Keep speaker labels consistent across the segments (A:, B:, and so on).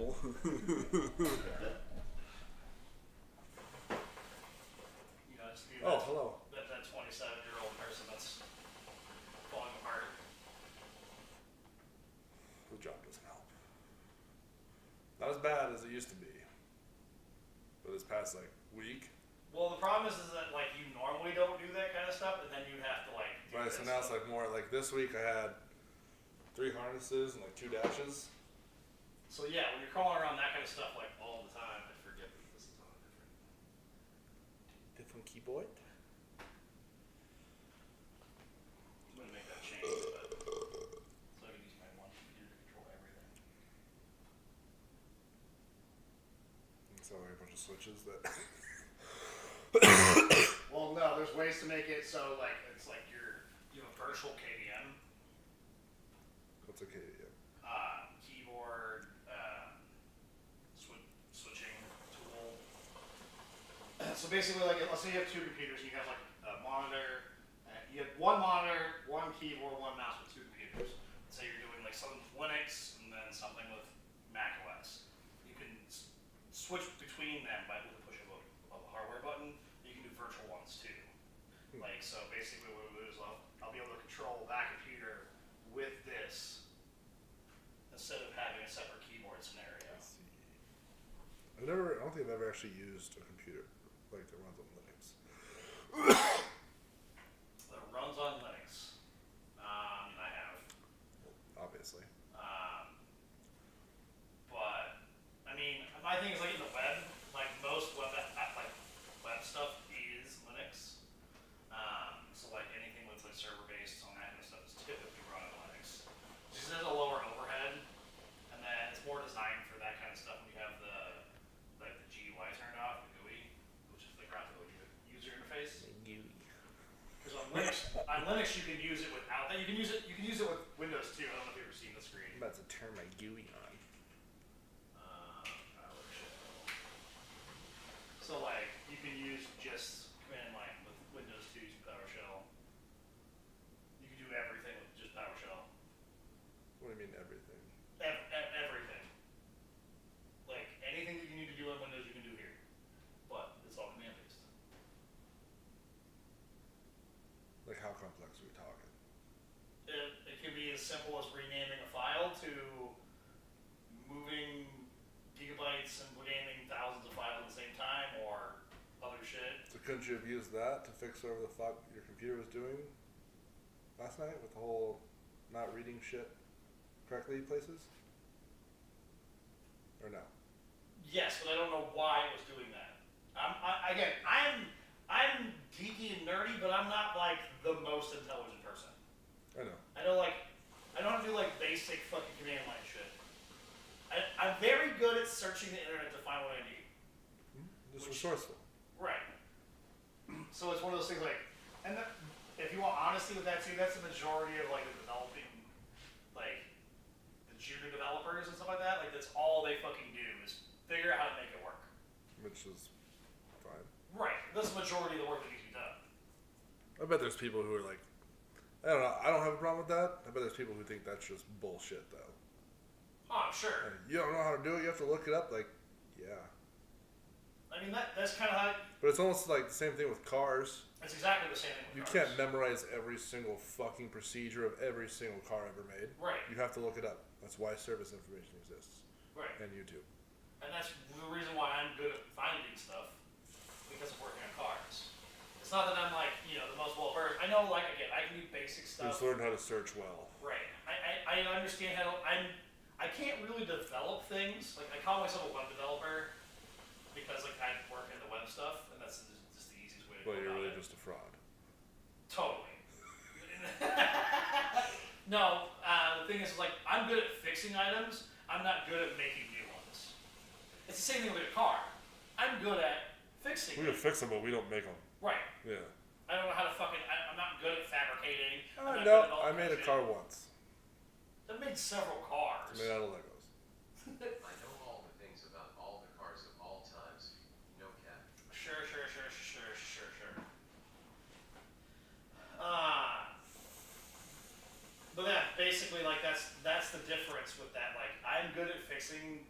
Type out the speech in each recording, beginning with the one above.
A: nipple. Oh, hello.
B: That 27-year-old person that's falling apart.
A: The job doesn't help. Not as bad as it used to be. But this past week.
B: Well, the problem is that you normally don't do that kind of stuff, and then you have to do
A: right. So now it's more this week. I had 3 harnesses and 2 dashes.
B: So yeah, when you're crawling around that kind of stuff all the time, I forget that this is on a
A: different keyboard.
B: I'm gonna make that change, but so I can use my one computer to control everything.
A: So a bunch of switches that.
B: Well, no, there's ways to make it so it's you have a virtual KDM.
A: What's a KDM?
B: Keyboard, switching tool. So basically, let's say you have 2 computers and you have a monitor. You have 1 monitor, 1 keyboard, 1 mouse with 2 computers. Let's say you're doing something with Linux and then something with Mac OS. You can switch between them with the push of a hardware button. You can do virtual ones too. So basically what we'll do is I'll be able to control that computer with this instead of having a separate keyboard scenario.
A: I see. I don't think I've ever actually used a computer that runs on Linux.
B: That runs on Linux. I have.
A: Obviously.
B: But my thing is in the web, most web stuff is Linux. So anything with server based on that kind of stuff is typically run on Linux. Just has a lower overhead, and then it's more designed for that kind of stuff when you have the GUI turned off, the GUI, which is the graphical user interface.
A: GUI.
B: Because on Linux you can use it without that. You can use it with Windows too. I don't know if you've ever seen the screen.
A: I'm about to turn my GUI on.
B: So you can use just command line with Windows 2 using PowerShell. You can do everything with just PowerShell.
A: What do you mean everything?
B: Everything. Anything that you need to do on Windows you can do here. But it's all command based.
A: How complex are we talking?
B: It can be as simple as renaming a file to moving gigabytes and renaming thousands of files at the same time, or other shit.
A: So couldn't you have used that to fix whatever the fuck your computer was doing last night with the whole not reading shit correctly places? Or no?
B: Yes, but I don't know why it was doing that. I'm geeky and nerdy, but I'm not the most intelligent person.
A: I know.
B: I know I don't have to do basic fucking command line shit. I'm very good at searching the internet to find what I need.
A: Just resourceful.
B: Right. So it's one of those things and if you want honesty with that too, that's the majority of the developing, the junior developers and stuff like that. That's all they fucking do is figure out how to make it work.
A: Which is fine.
B: Right. That's the majority of the work that needs to be done.
A: I bet there's people who are I don't know, I don't have a problem with that. I bet there's people who think that's just bullshit though.
B: Oh, I'm sure.
A: You don't know how to do it, you have to look it up, yeah.
B: That's kind of how...
A: But it's almost the same thing with cars.
B: It's exactly the same thing with
A: You
B: cars.
A: can't memorize every single fucking procedure of every single car ever made.
B: Right.
A: You have to look it up. That's why service information exists.
B: Right.
A: And YouTube.
B: And that's the reason why I'm good at finding stuff, because of working on cars. It's not that I'm the most well-versed. I know, again, I can do basic
A: You
B: stuff.
A: just learn how to search well.
B: Right. I understand how I can't really develop things. I call myself a web developer because I work in the web stuff, and that's just the easiest way to go
A: But you're
B: about
A: really
B: it.
A: just a fraud.
B: Totally. No, the thing is, I'm good at fixing items. I'm not good at making new ones. It's the same thing with a car. I'm good at fixing
A: We can fix them, but we don't make them.
B: Right.
A: Yeah.
B: I don't know how to I'm not good at fabricating.
A: No, I made a car once.
B: I've made several cars.
A: It's made out of Legos.
C: I know all the things about all the cars of all times. No cap.
B: Sure. But yeah, basically, that's the difference with that. I'm good at fixing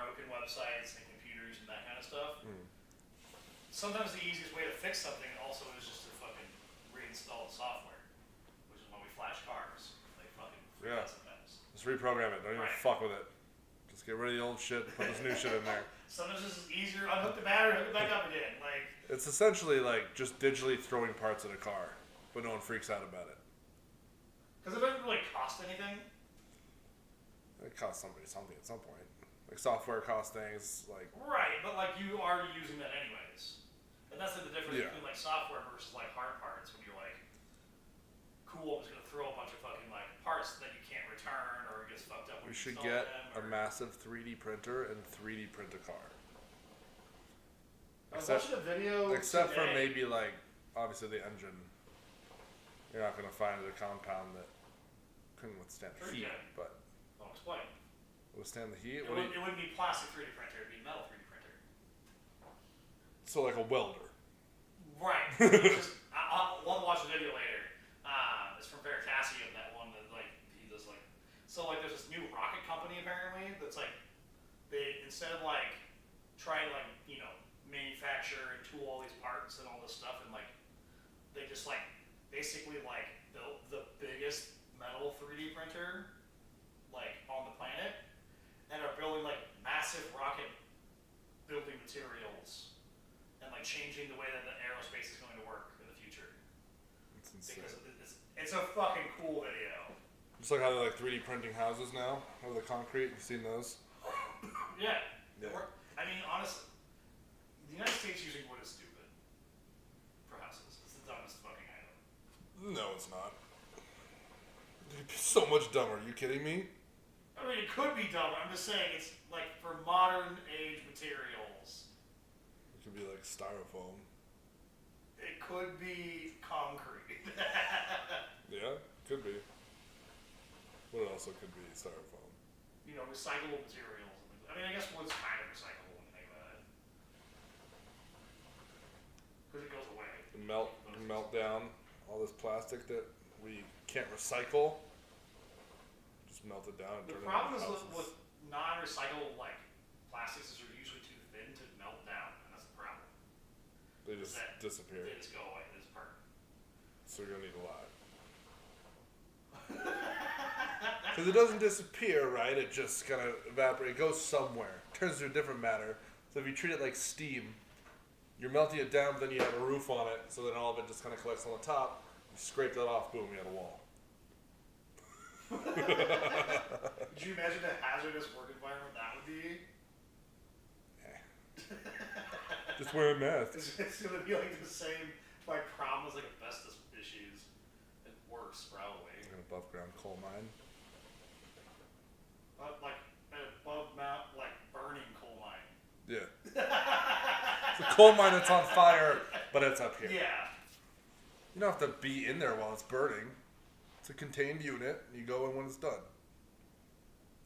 B: broken websites and computers and that kind of stuff.
A: Mm.
B: Sometimes the easiest way to fix something also is just to fucking reinstall the software, which is when we flash cars. They fucking freak out sometimes.
A: Just reprogram it. Don't even fuck with it. Just get rid of the old shit. Put this new shit in there.
B: Sometimes it's just easier. Unhook the battery, hook it back up again. Like
A: it's essentially like just digitally throwing parts at a car, but no one freaks out about it.
B: Because it doesn't really cost anything.
A: It costs somebody something at some point. Like software costs things. Like
B: right, but like you are using that anyways, and that's the difference between like software versus like hard parts. When you're like, cool, I'm just gonna throw a bunch of fucking like parts that you can't return or it gets fucked up.
A: We should get a massive 3D printer and 3D print a car.
B: I was watching a video
A: except
B: today.
A: for maybe like obviously the engine. You're not gonna find a compound that couldn't withstand the heat, but
B: I'll explain.
A: Withstand the heat.
B: It wouldn't be plastic 3D printer. It'd be metal 3D printer.
A: So like a welder.
B: Right. I'll watch the video later. It's from Patio, that one that like he does like. So like there's this new rocket company apparently that's like they instead of like trying to like manufacture and tool all these parts and all this stuff and like they just like basically like built the biggest metal 3D printer like on the planet and are building like massive rocket building materials and like changing the way that the aerospace is going to work in the future.
A: It's insane.
B: Because it's a fucking cool video.
A: Just like how they're like 3D printing houses now out of the concrete. You've seen those?
B: Yeah.
A: Yeah.
B: I mean, honestly, the United States using wood is stupid for houses. It's the dumbest fucking item.
A: No, it's not. It'd be so much dumber. Are you kidding me?
B: I mean, it could be dumber. I'm just saying it's like for modern age materials.
A: It could be like styrofoam.
B: It could be concrete.
A: Yeah, could be. What else it could be? Styrofoam.
B: Recyclable materials. I mean, I guess wood's kind of recyclable when you think about it. Because it goes away.
A: Melt down all this plastic that we can't recycle. Just melt it down and
B: The
A: turn
B: problem
A: it
B: is
A: into
B: with non-recyclable like plastics is they're usually too thin to melt down, and that's the problem.
A: They just disappear.
B: They just go away. They just burn.
A: So you're gonna need a lot. Because it doesn't disappear, right? It just kind of evaporates. It goes somewhere. Turns to a different matter. So if you treat it like steam, you're melting it down, but then you have a roof on it, so then all of it just kind of collects on the top. You scrape that off, boom, you have a wall.
B: Could you imagine the hazardous work environment that would be?
A: Just wear a mask.
B: It's going to be like the same problem as like asbestos issues. It works probably.
A: An above ground coal mine.
B: Like an above mount, like burning coal mine.
A: Yeah. It's a coal mine that's on fire, but it's up here.
B: Yeah.
A: You don't have to be in there while it's burning. It's a contained unit, and you go in when it's done.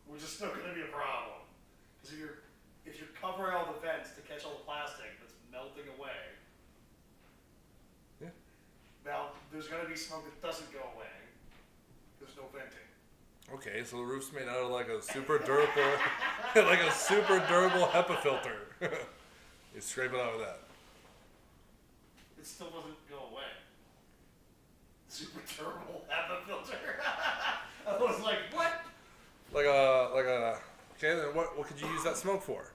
B: Which is still going to be a problem. Because if you're covering all the vents to catch all the plastic that's melting away,
A: Yeah.
B: now there's going to be smoke that doesn't go away. There's no venting.
A: Okay, so the roof's made out of like a super durable, like a super durable HEPA filter. You scrape it out with that.
B: It still doesn't go away. Super durable HEPA filter. I was like, what?
A: Okay, then what could you use that smoke for?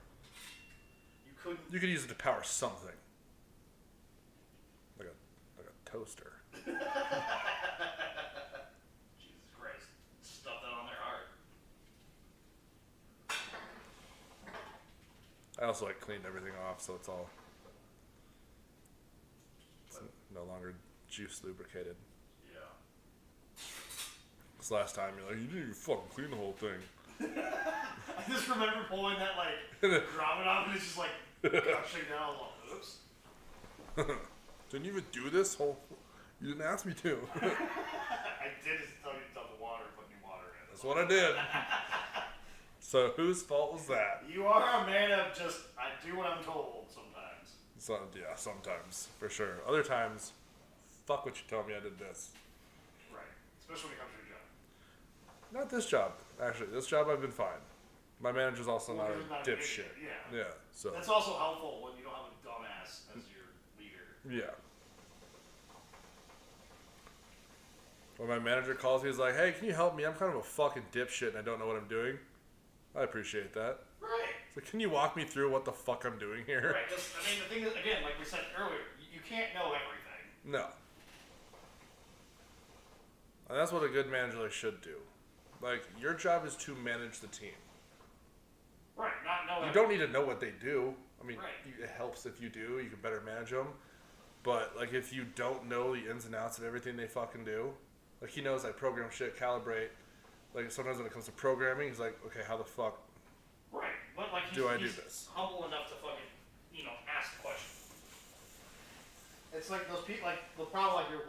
B: You couldn't.
A: You could use it to power something. Like a toaster.
B: Jesus Christ. Stuff that on their heart.
A: I also cleaned everything off, so it's all no longer juice lubricated.
B: Yeah.
A: This last time you're like, you didn't even fucking clean the whole thing.
B: I just remember pulling that dropping off and it's just gushing down. I was like, oops.
A: Didn't you even do this whole? You didn't ask me to.
B: I did just tell you to dump the water and put new water in.
A: That's what I did. So whose fault was that?
B: You are a man of just, I do what I'm told sometimes.
A: Yeah, sometimes, for sure. Other times, fuck what you tell me, I did this.
B: Right. Especially when it comes to your job.
A: Not this job, actually. This job I've been fine. My manager's also
B: Well,
A: not
B: he's not
A: a
B: an
A: dipshit.
B: idiot,
A: Yeah. So.
B: That's also helpful when you don't have a dumbass as your leader.
A: Yeah. When my manager calls, he's like, "Hey, can you help me? I'm kind of a fucking dipshit and I don't know what I'm doing." I appreciate that.
B: Right.
A: So can you walk me through what the fuck I'm doing here?
B: Right. Because I mean, the thing is, again, like we said earlier, you can't know everything.
A: No. And that's what a good manager should do. Like, your job is to manage the team.
B: Right. Not know.
A: You don't need to know what they do. I mean,
B: Right.
A: it helps if you do. You can better manage them. But, like, if you don't know the ins and outs of everything they fucking do, like, he knows, like, program shit, calibrate. Like, sometimes when it comes to programming, he's like, okay, how the fuck
B: Right. But, like,
A: do I do
B: he's
A: this?
B: humble enough to fucking, ask the question. It's like those people, like, the problem, like, your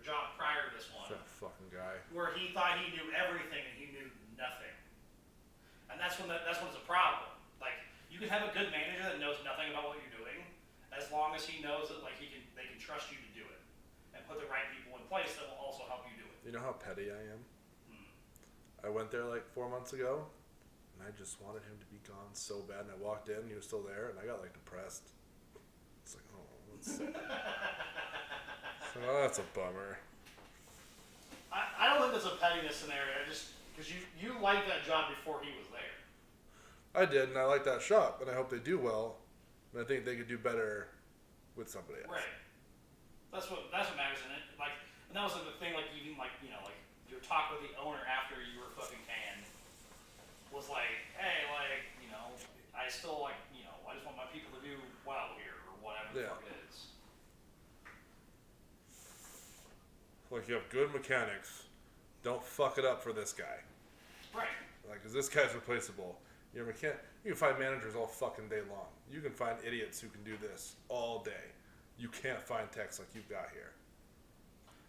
B: job prior to this one,
A: That fucking guy.
B: where he thought he knew everything and he knew nothing. And that's when it's a problem. Like, you can have a good manager that knows nothing about what you're doing, as long as he knows that, like, they can trust you to do it. And put the right people in place that will also help you do it.
A: You know how petty I am? I went there, like, 4 months ago, and I just wanted him to be gone so bad. And I walked in, and he was still there, and I got, like, depressed. It's like, oh, that's sad. So, oh, that's a bummer.
B: I don't think that's a pettiness scenario. Because you liked that job before he was there.
A: I did, and I like that shop, and I hope they do well. And I think they could do better with somebody else.
B: Right. That's what matters in it. Like, and that was like the thing. Like, even like your talk with the owner after you were fucking canned was like, hey, like, I still like, I just want my people to do well here or whatever the fuck it is.
A: Like, you have good mechanics. Don't fuck it up for this guy.
B: Right.
A: Like, 'cause this guy's replaceable. Your mechanic, you can find managers all fucking day long. You can find idiots who can do this all day. You can't find techs like you've got here.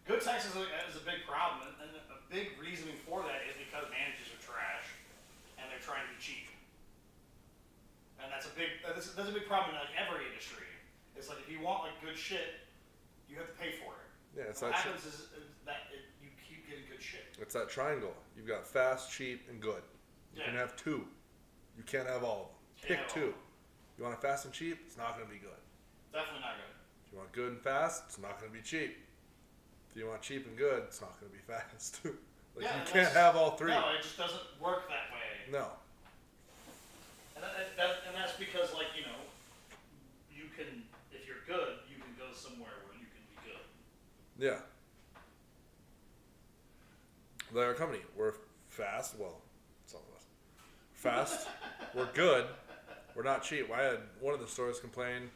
B: Good techs is a big problem, and a big reasoning for that is because managers are trash, and they're trying to be cheap. And that's a big problem in like every industry. It's like if you want like good shit, you have to pay for it.
A: Yeah, it's
B: what
A: that.
B: happens is that you keep getting good shit.
A: It's that triangle. You've got fast, cheap, and good. You can have two. You can't have all of them. Pick two. You want it fast and cheap? It's not going to be good.
B: Definitely not good.
A: If you want good and fast, it's not going to be cheap. If you want cheap and good, it's not going to be fast. You can't have all three.
B: No, it just doesn't work that way.
A: No.
B: And that's because like you can, if you're good, you can go somewhere where you can be good.
A: Yeah. Like our company, we're fast. Well, some of us. Fast. We're good. We're not cheap. I had one of the stores complain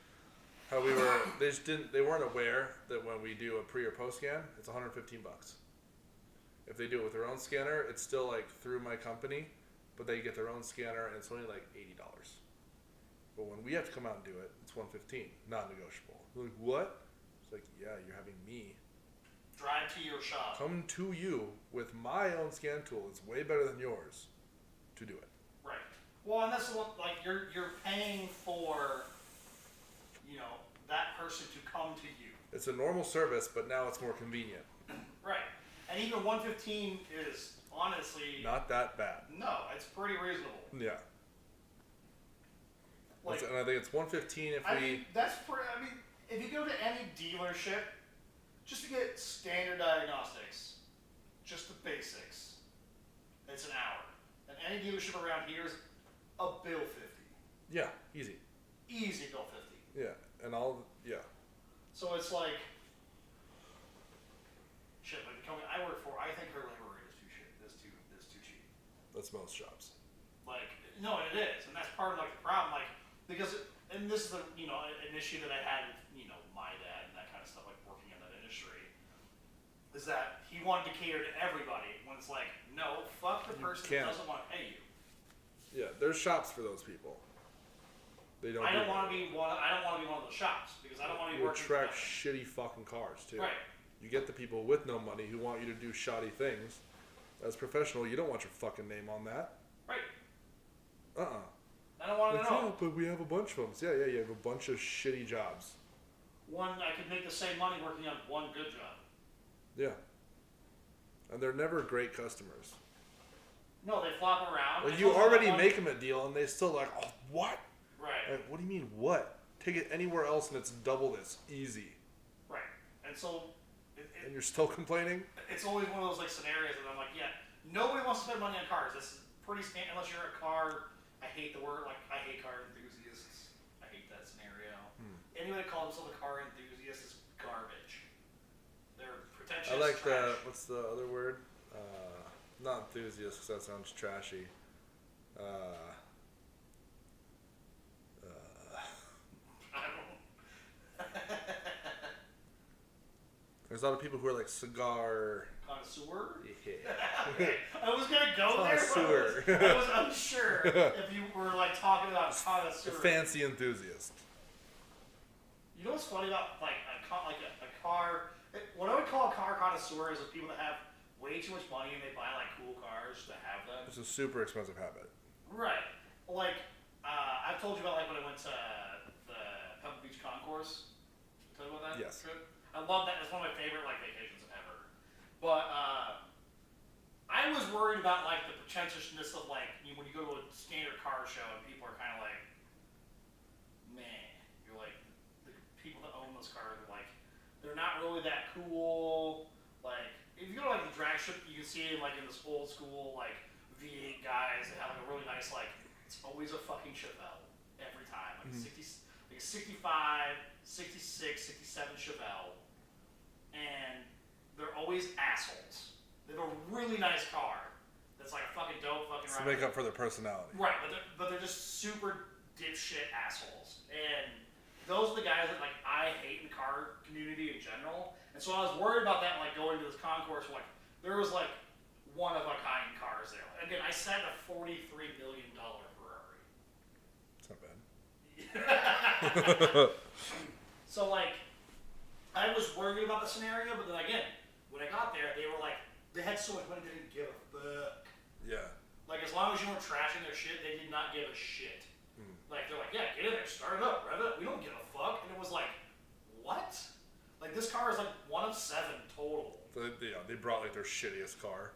A: how they weren't aware that when we do a pre or post scan, it's $115. If they do it with their own scanner, it's still like through my company, but they get their own scanner and it's only like $80. But when we have to come out and do it, it's $115, non-negotiable. They're like, what? It's like, yeah, you're having me
B: drive to your shop.
A: come to you with my own scan tool. It's way better than yours to do it.
B: Right. Well, and that's the one, like you're paying for, that person to come to you.
A: It's a normal service, but now it's more convenient.
B: Right. And even $115 is honestly
A: Not that bad.
B: no, it's pretty reasonable.
A: Yeah.
B: Like,
A: And I think it's $115 if
B: I
A: we.
B: mean, if you go to any dealership, just to get standard diagnostics, just the basics, it's an hour. And any dealership around here is a bill 50.
A: Yeah, easy.
B: Easy bill 50.
A: Yeah, yeah.
B: So it's like, shit, like the company I work for, I think her labor rate is too cheap.
A: That's most shops.
B: Like, no, and it is, and that's part of like the problem, like, because, and this is an issue that I had with, my dad and that kind of stuff, like working in that industry, is that he wanted to cater to everybody, when it's like, no, fuck the person that doesn't want to pay you.
A: Yeah, there's shops for those people. They don't.
B: I don't want to be one of those shops, because I don't want to be
A: You
B: working for
A: attract
B: them.
A: shitty fucking cars too.
B: Right.
A: You get the people with no money who want you to do shoddy things. As a professional, you don't want your fucking name on that.
B: Right. I don't want to know.
A: Yeah, but we have a bunch of them. Yeah, you have a bunch of shitty jobs.
B: I could make the same money working on one good job.
A: Yeah. And they're never great customers.
B: No, they flop around.
A: Well,
B: I
A: you
B: told
A: already
B: that one-
A: make them a deal, and they still like, oh, what?
B: Right.
A: Like, what do you mean, what? Take it anywhere else, and it's double this. Easy.
B: Right. And so...
A: And you're still complaining?
B: It's always one of those like scenarios that I'm like, yeah, nobody wants to spend money on cars. This is pretty standard, unless you're a car... I hate the word, like, I hate car enthusiasts. I hate that scenario. Anyone that calls themselves a car enthusiast is garbage. They're pretentious.
A: I like
B: trash.
A: what's the other word? Not enthusiast, because that sounds trashy.
B: I don't.
A: There's a lot of people who are like cigar.
B: Connoisseur?
A: Yeah.
B: I was gonna go
A: Connoisseur.
B: there, but I was unsure if you were like talking about connoisseur.
A: A fancy enthusiast.
B: You know what's funny about like a car? What I would call a car connoisseur is the people that have way too much money and they buy like cool cars to have them.
A: It's a super expensive habit.
B: Right. Like I've told you about like when I went to the Pebble Beach Concourse. Tell you about that
A: Yes.
B: trip? I love that. It's one of my favorite like vacations ever. But I was worried about like the pretentiousness of like when you go to a standard car show and people are kind of like, man, you're like the people that own those cars are like, they're not really that cool. Like if you go to like the drag strip, you can see like in this old school like V8 guys that have like a really nice like it's always a fucking Chevelle every time like a 65, 66, 67 Chevelle, and they're always assholes. They have a really nice car that's like a fucking dope fucking
A: To make up for their personality.
B: Right, but they're just super dipshit assholes. And those are the guys that like I hate in the car community in general. And so I was worried about that like going to this concourse where, like there was like one of a kind cars there. Again, I sat in a $43 million Ferrari.
A: It's not bad.
B: So like I was worried about the scenario, but then again, when I got there, they were like, they had so much money they didn't give a fuck.
A: Yeah.
B: Like as long as you weren't trashing their shit, they did not give a shit. Like they're like, yeah, get in there, start it up, rev it up. We don't give a fuck. And it was like, what? Like this car is like 1 of 7 total.
A: They brought like their shittiest car.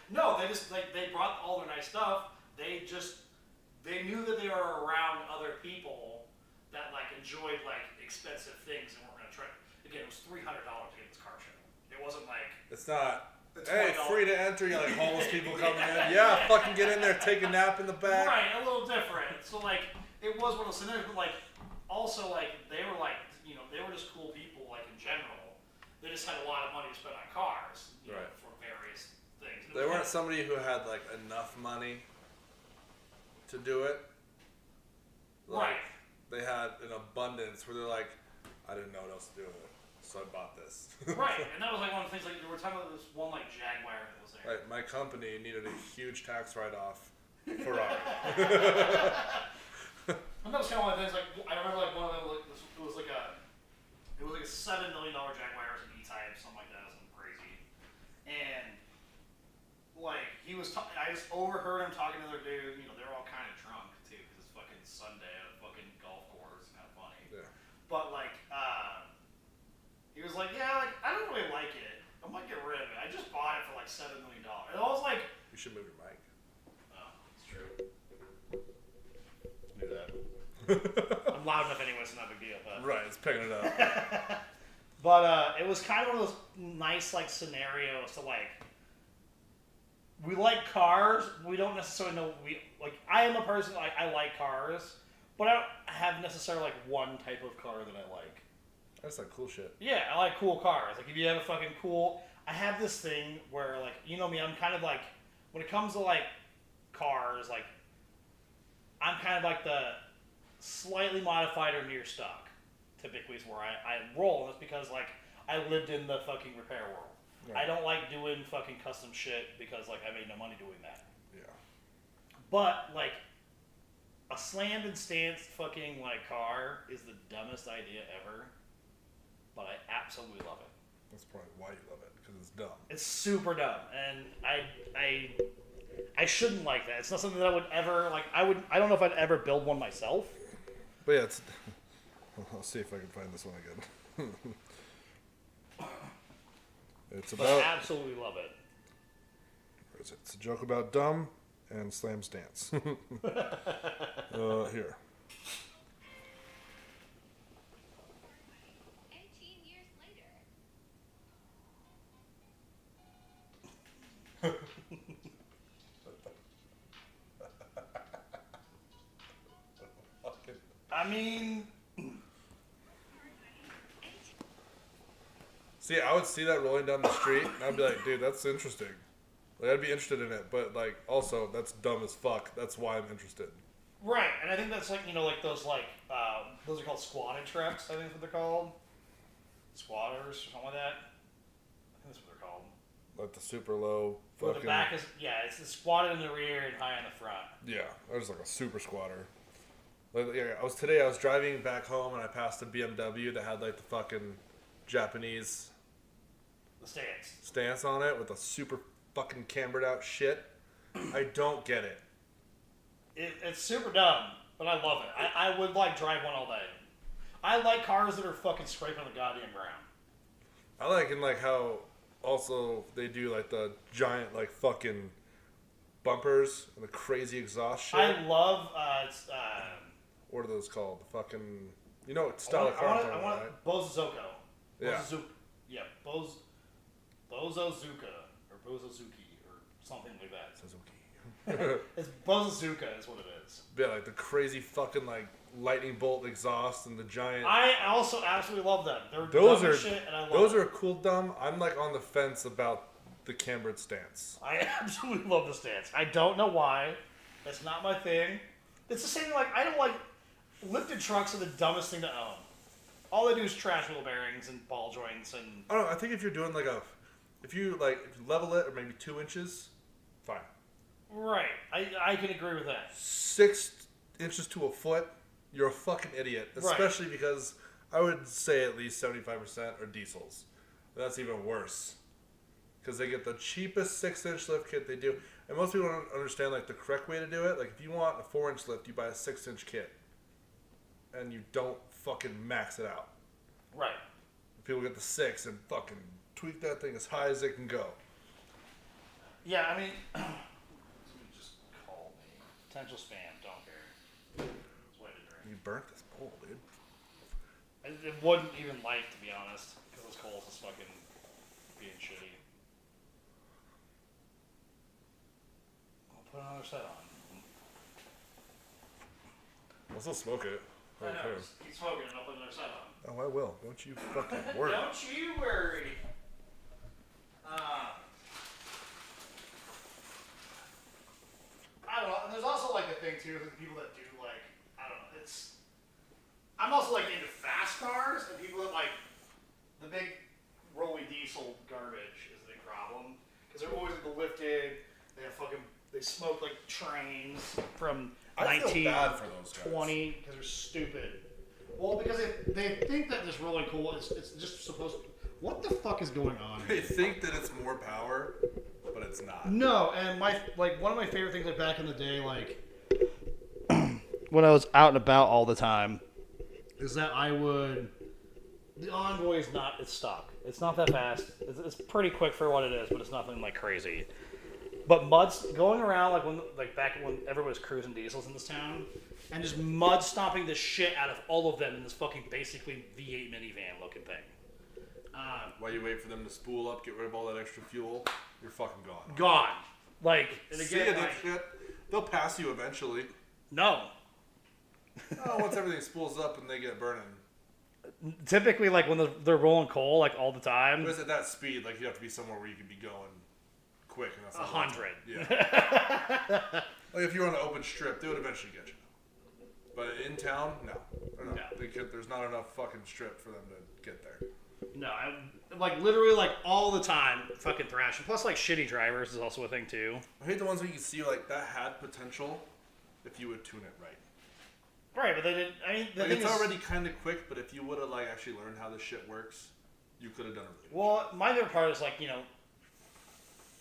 B: No, they just like they brought all their nice stuff. They knew that they were around other people that like enjoyed like expensive things and weren't gonna try. Again, it was $300 to get this car show. It wasn't like
A: It's not.
B: the
A: Hey,
B: $20
A: free to enter. You like homeless people coming in. Yeah, fucking get in there, take a nap in the back.
B: Right, a little different. So like it was one of those scenarios, but like also like they were like they were just cool people like in general. They just had a lot of money to spend on cars, you know,
A: Right.
B: for various things.
A: They weren't somebody who had like enough money to do it. Like,
B: Right.
A: They had an abundance where they're like, I didn't know what else to do with it, so I bought this.
B: Right, and that was like one of the things like we were talking about this one like Jaguar that was there.
A: Like, my company needed a huge tax write-off Ferrari.
B: And that was kind of one of the things like I remember like one of them like it was like a $7 million Jaguar or an E-Type, something like that, something crazy. And like he was, I just overheard him talking to their dude. They're all kind of drunk too because it's fucking Sunday at a fucking golf course. It's kind of funny.
A: Yeah.
B: But like, he was like, yeah, like I don't really like it. I might get rid of it. I just bought it for like $7 million. And I was like,
A: You should move your mic.
B: oh, it's true.
A: Do that.
B: I'm loud enough anyway, so not a big deal. But
A: Right, it's picking it up.
B: But it was kind of one of those nice like scenarios to like. We like cars. We don't necessarily know. I am a person like I like cars, but I don't have necessarily like one type of car that I like.
A: That's like cool shit.
B: Yeah, I like cool cars. Like if you have a fucking cool, I have this thing where like me, I'm kind of like when it comes to like cars, like I'm kind of like the slightly modified or near stock. Typically is where I roll. And that's because like I lived in the fucking repair world.
A: Right.
B: I don't like doing fucking custom shit because like I made no money doing that.
A: Yeah.
B: But like a slammed and stanced fucking like car is the dumbest idea ever. But I absolutely love it.
A: That's probably why you love it, because it's dumb.
B: It's super dumb, and I shouldn't like that. It's not something that I would ever like. I don't know if I'd ever build one myself.
A: But yeah, it's. I'll see if I can find this one again. It's
B: But
A: about.
B: I absolutely love it.
A: is it? It's a joke about dumb and slam stance. Here.
D: 18 years later.
B: I mean,
A: See, I would see that rolling down the street, and I'd be like, dude, that's interesting. Like, I'd be interested in it, but, like, also, that's dumb as fuck. That's why I'm interested.
B: right, and I think that's like, you know, like those are called squatted trucks, I think is what they're called. Squatters or something like that. I think that's what they're called.
A: Like the super low
B: Where
A: fucking...
B: the back is, it's squatted in the rear and high in the front.
A: Yeah, I was like a super squatter. Like, yeah, I was driving back home, and I passed a BMW that had, like, the fucking Japanese...
B: The stance.
A: stance on it with a super fucking cambered out shit. I don't get it.
B: It's super dumb, but I love it. I would like drive one all day. I like cars that are fucking scraping the goddamn ground.
A: I like in like how also they do like the giant like fucking bumpers and the crazy exhaust shit.
B: I love
A: What are those called? The fucking style of car I'm talking
B: I
A: about,
B: want
A: right?
B: Bozozuko.
A: Yeah.
B: Bozozuka or Bozozuki or something like that.
A: Suzuki.
B: It's Bozozuka is what it is.
A: Yeah, like the crazy fucking like lightning bolt exhaust and the giant.
B: I also absolutely love them. They're
A: Those
B: dumb
A: are
B: as shit, and I love
A: those
B: them.
A: are cool dumb. I'm like on the fence about the cambered stance.
B: I absolutely love the stance. I don't know why. That's not my thing. It's the same. Like I don't like lifted trucks are the dumbest thing to own. All they do is trash wheel bearings and ball joints and.
A: I don't know. I think if you're doing if you level it or maybe 2 inches, fine.
B: Right. I can agree with that.
A: 6 inches to a foot, you're a fucking idiot. Especially because I would say at least 75% are diesels. That's even worse. Because they get the cheapest 6-inch lift kit they do. And most people don't understand like the correct way to do it. Like if you want a 4-inch lift, you buy a 6-inch kit. And you don't fucking max it out.
B: Right.
A: People get the 6 and fucking tweak that thing as high as it can go.
B: Yeah, I mean, somebody just called me. Potential spam. Don't care. It's way to drink.
A: You burnt this bowl, dude.
B: It wasn't even light, to be honest, because this coal is fucking being shitty. I'll put another set on.
A: I'll still smoke it.
B: I know. Keep smoking and I'll put another set on.
A: Oh, I will. Don't you fucking worry.
B: Don't you worry. I don't know. And there's also like the thing too, the people that do like, I don't know. I'm also like into fast cars and people that like the big rolly diesel garbage is the big problem because they're always like the lifted. They smoke like trains from
A: I feel bad for those guys.
B: 1920 because they're stupid. Well, because they think that this rolling coal it's just supposed to. What the fuck is going on
A: They
B: here?
A: think that it's more power, but it's not.
B: No, and one of my favorite things like back in the day, like when I was out and about all the time, is that the Envoy is not it's stock. It's not that fast. It's pretty quick for what it is, but it's nothing like crazy. But muds going around back when everybody was cruising diesels in this town, and just mud stomping the shit out of all of them in this fucking basically V8 minivan looking thing.
A: While you wait for them to spool up, get rid of all that extra fuel, you're fucking gone.
B: Gone. Like, and
A: See
B: again,
A: ya, dipshit. They'll pass you eventually.
B: no.
A: Once everything spools up and they get burning.
B: Typically, like when they're rolling coal, like all the time.
A: But at that speed, like you have to be somewhere where you can be going quick. And that's
B: 100.
A: Yeah. Like if you're on an open strip, they would eventually get you. But in town, no. There's not enough fucking strip for them to get there.
B: No, like literally, like all the time, fucking thrashing. Plus, like shitty drivers is also a thing too.
A: I hate the ones where you can see like that had potential if you would tune it right.
B: Right, but they didn't. I mean, the
A: Like
B: thing
A: it's
B: is,
A: already kind of quick, but if you would have like actually learned how this shit works, you could have done it. Really
B: well, my favorite part is like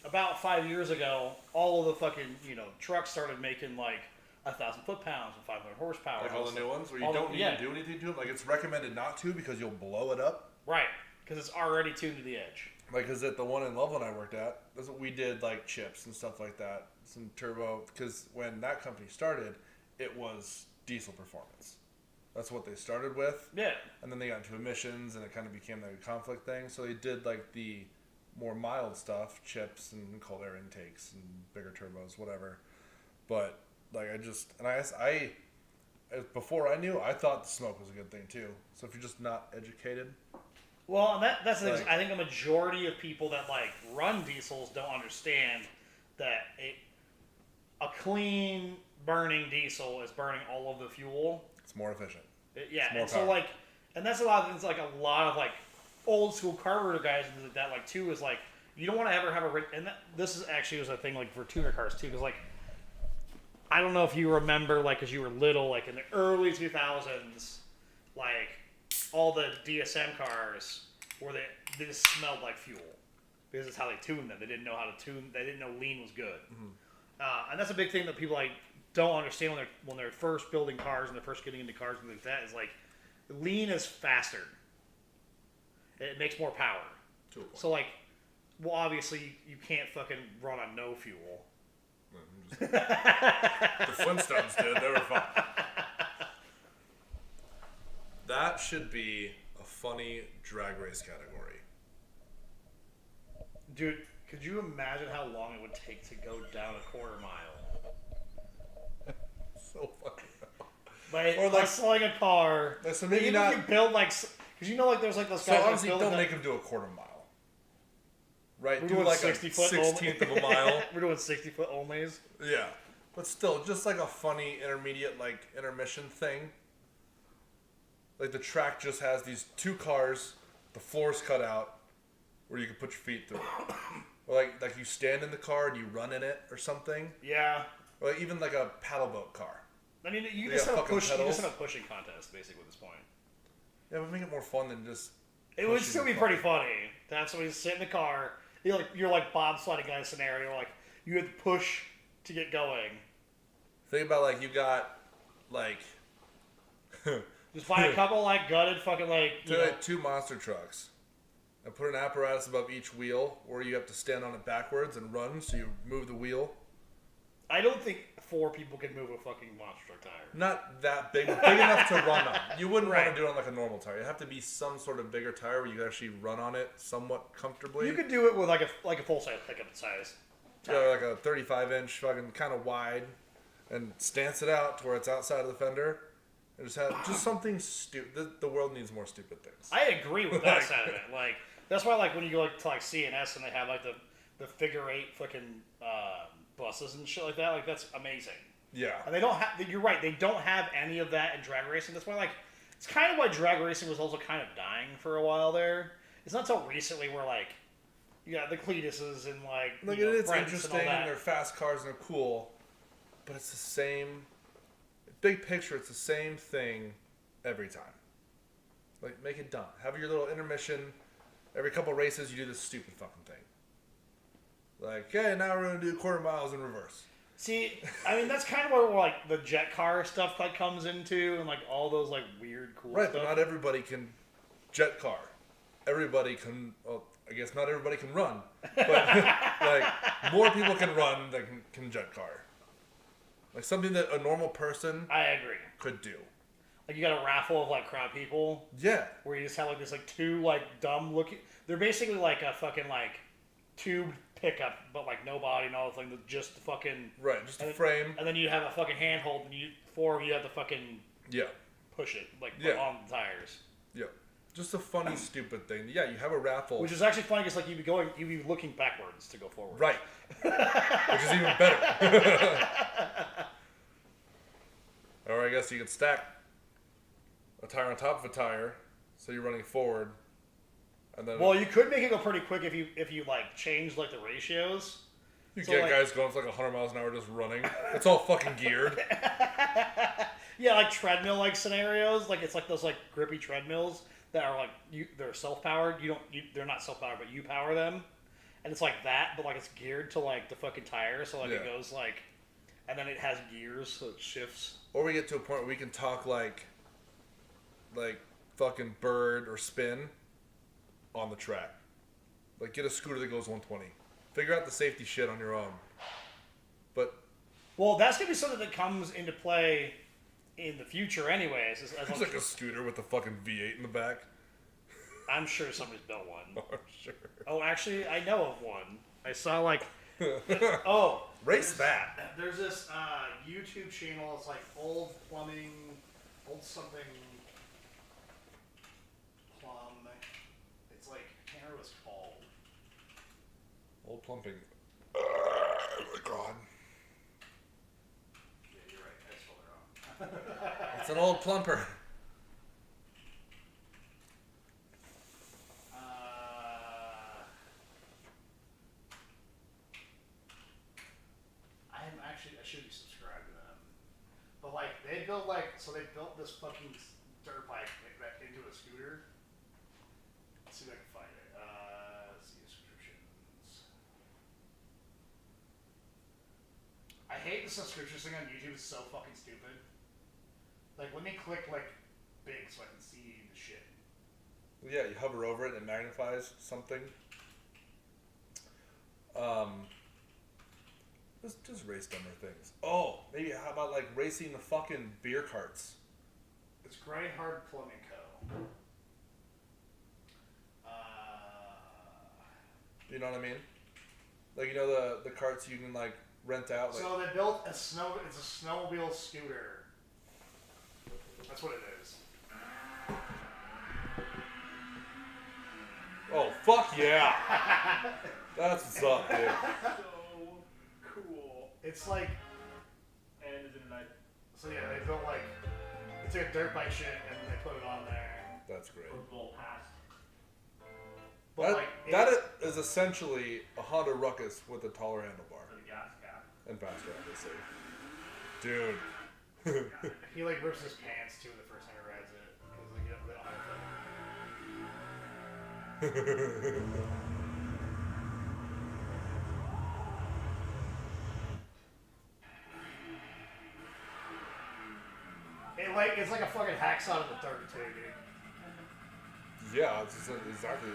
B: about 5 years ago, all of the fucking trucks started making like 1,000 foot-pounds and 500 horsepower.
A: like all the new ones where you
B: all
A: don't
B: the-
A: need to do anything to them. Like it's recommended not to because you'll blow it up.
B: Right, Because it's already tuned to the edge.
A: Like, cause at the one in Loveland I worked at, that's what we did, like chips and stuff like that, some turbo. Because when that company started, it was diesel performance. That's what they started with.
B: Yeah.
A: And then they got into emissions, and it kind of became like a conflict thing. So they did like the more mild stuff, chips and cold air intakes and bigger turbos, whatever. But like I before I knew, I thought the smoke was a good thing too. So if you're just not educated.
B: Well, and that's the thing.
A: Like,
B: I think a majority of people that like run diesels don't understand that a clean burning diesel is burning all of the fuel.
A: it's more efficient.
B: Yeah,
A: It's more
B: and so
A: power.
B: like, and that's a lot of things. Like a lot of like old school carburetor guys and things like that. Like too is like you don't want to ever have and this is actually was a thing like for tuner cars too, because like I don't know if you remember like as you were little, like in the early 2000s, like all the DSM cars where they just smelled like fuel because it's how they tuned them. They didn't know how to tune. They didn't know lean was good, and that's a big thing that people like don't understand when they're first building cars and they're first getting into cars and things like that. Is like lean is faster. It makes more power.
A: To a point.
B: So like, well, obviously you can't fucking run on no fuel.
A: The Flintstones did. They were fun. That should be a funny drag race category.
B: Dude, could you imagine how long it would take to go down a quarter mile?
A: So fucking.
B: Like,
A: Or like
B: hustling a car.
A: Like, so maybe
B: even
A: not.
B: if you build like, because you know, like there's like those
A: So
B: guys.
A: honestly,
B: that
A: don't
B: build
A: make them do a quarter mile. Right?
B: We're
A: Do
B: doing
A: like
B: 60
A: a
B: foot
A: 16th of a mile.
B: We're doing 60-foot onlys.
A: Yeah. But still, just like a funny intermediate, like intermission thing. Like the track just has these two cars, the floor's cut out, where you can put your feet through. Or like you stand in the car and you run in it or something.
B: Yeah.
A: Or like even like a paddle boat car.
B: I mean, you
A: They
B: just
A: got
B: have a
A: fucking
B: push. You
A: pedals.
B: just have a pushing contest, basically, at this point.
A: Yeah, but make it more fun than just.
B: It would
A: pushing
B: still
A: the
B: be
A: car.
B: pretty funny to have somebody sit in the car. You're like bobsledding kind of scenario. Like you have to push to get going.
A: Think about like you got like.
B: Just buy a couple like gutted fucking like. You know,
A: Like two monster trucks. And put an apparatus above each wheel where you have to stand on it backwards and run so you move the wheel.
B: I don't think 4 people can move a fucking monster truck tire.
A: Not that big, big enough to run on. You wouldn't
B: Right.
A: want to do it on like a normal tire. It'd have to be some sort of bigger tire where you can actually run on it somewhat comfortably.
B: You could do it with like a full size pickup size.
A: Yeah, like a 35-inch, fucking kind of wide, and stance it out to where it's outside of the fender. And just have just something stupid. The world needs more stupid things.
B: I agree with that side of it. Like that's why like when you go like to like CNS and they have like the figure 8 fucking buses and shit like that. Like that's amazing.
A: Yeah.
B: And they don't have. You're right. They don't have any of that in drag racing. That's why, like, it's kind of why drag racing was also kind of dying for a while there. It's not until recently where like, you got the Cletuses and like, you know,
A: it's
B: Brents
A: interesting.
B: and all that.
A: They're fast cars and they're cool, but it's the same. Big picture, it's the same thing every time. Like, make it done. Have your little intermission. Every couple races, you do this stupid fucking thing. Like, okay, now we're gonna do quarter miles in reverse.
B: See, I mean, that's kind of where like the jet car stuff like comes into, and like all those like weird cool
A: Right,
B: stuff.
A: but not everybody can jet car. Everybody can. Well, I guess not everybody can run, but like more people can run than can jet car. Like something that a normal person
B: I agree.
A: could do.
B: Like you got a raffle of like crowd people
A: Yeah.
B: where you just have like this like 2 like dumb looking. They're basically like a fucking like tube pickup, but like no body and all the thing. Just the fucking
A: Right, just a
B: and
A: frame.
B: And then you have a fucking handhold, and 4 of you have to fucking
A: Yeah.
B: push it like
A: Yeah.
B: on the tires.
A: Yeah. Just a funny, stupid thing. Yeah, you have a raffle.
B: Which is actually funny because like you'd be looking backwards to go forward.
A: Right. Which is even better. Or I guess you could stack a tire on top of a tire, so you're running forward, and then
B: Well, you could make it go pretty quick if you like change like the ratios.
A: you
B: so,
A: get
B: like-
A: guys going for like 100 miles an hour just running. It's all fucking geared.
B: Yeah, like treadmill like scenarios. Like it's like those like grippy treadmills that are like they're self powered. They're not self powered, but you power them. And it's like that, but like it's geared to like the fucking tire, so like it
A: Yeah.
B: goes like, and then it has gears, so it shifts.
A: Or we get to a point where we can talk like fucking bird or spin. on the track. Like, get a scooter that goes 120. Figure out the safety shit on your own. But
B: well, that's gonna be something that comes into play in the future, anyways.
A: it's like a scooter with a fucking V8 in the back.
B: I'm sure somebody's built one.
A: Oh, sure.
B: Oh, actually, I know of one. I saw like
A: race that.
B: There's this YouTube channel. It's like old plumbing, old something plum. It's like I can't remember what it's called.
A: Old plumbing. Oh my god.
B: Yeah, you're right. I spelled it wrong.
A: It's an old plumper.
B: I should be subscribed to them. But like they built they built this fucking dirt bike into a scooter. Let's see if I can find it. Let's see subscriptions. I hate the subscriptions thing on YouTube. It's so fucking stupid. Like let me click like big so I can see the shit.
A: Yeah, you hover over it and it magnifies something. Just race dumber things. Oh, maybe how about like racing the fucking beer carts?
B: It's Gray Hard Plumbing Co.
A: You know what I mean? Like, you know the carts you can like rent out. Like,
B: So they built it's a snowmobile scooter. That's what it is.
A: oh fuck yeah! That's what's up, dude.
D: So cool.
B: It's like
D: And is it a nice?
B: so yeah, they built like it's like a dirt bike shit and they put it on there.
A: That's great.
D: Or blow past?
B: But
A: That is essentially a Honda Ruckus with a taller handlebar
D: For the gas cap.
A: and faster, obviously. Dude.
B: he like rips his pants too the first time he rides it because like they don't have it's like a fucking hacksaw to the dirt too, dude.
A: Yeah, it's exactly.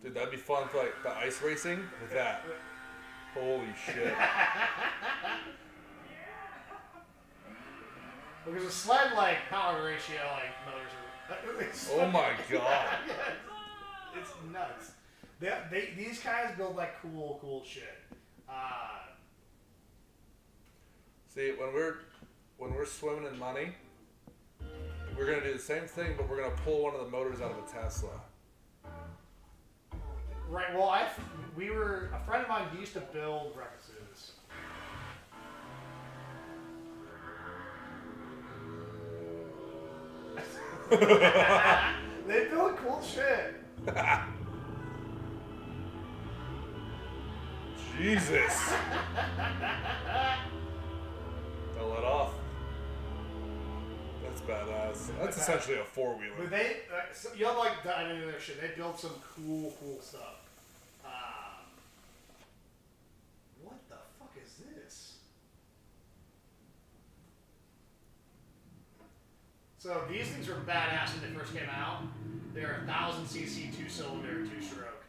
A: Dude, that'd be fun for like the ice racing with that. Holy shit.
B: Because a sled like power ratio like motors are.
A: Oh my god.
B: Yeah, it's nuts. These guys build like cool shit.
A: See, when we're swimming in money, we're gonna do the same thing, but we're gonna pull one of the motors out of a Tesla.
B: Right. Well, a friend of mine used to build Rexes. They build cool shit.
A: Jesus. They'll let off. That's badass. That's essentially a four-wheeler.
B: But they, you have like I don't know their shit. They build some cool stuff. What the fuck is this? So these things were badass when they first came out. They're 1,000cc 2-cylinder 2-stroke.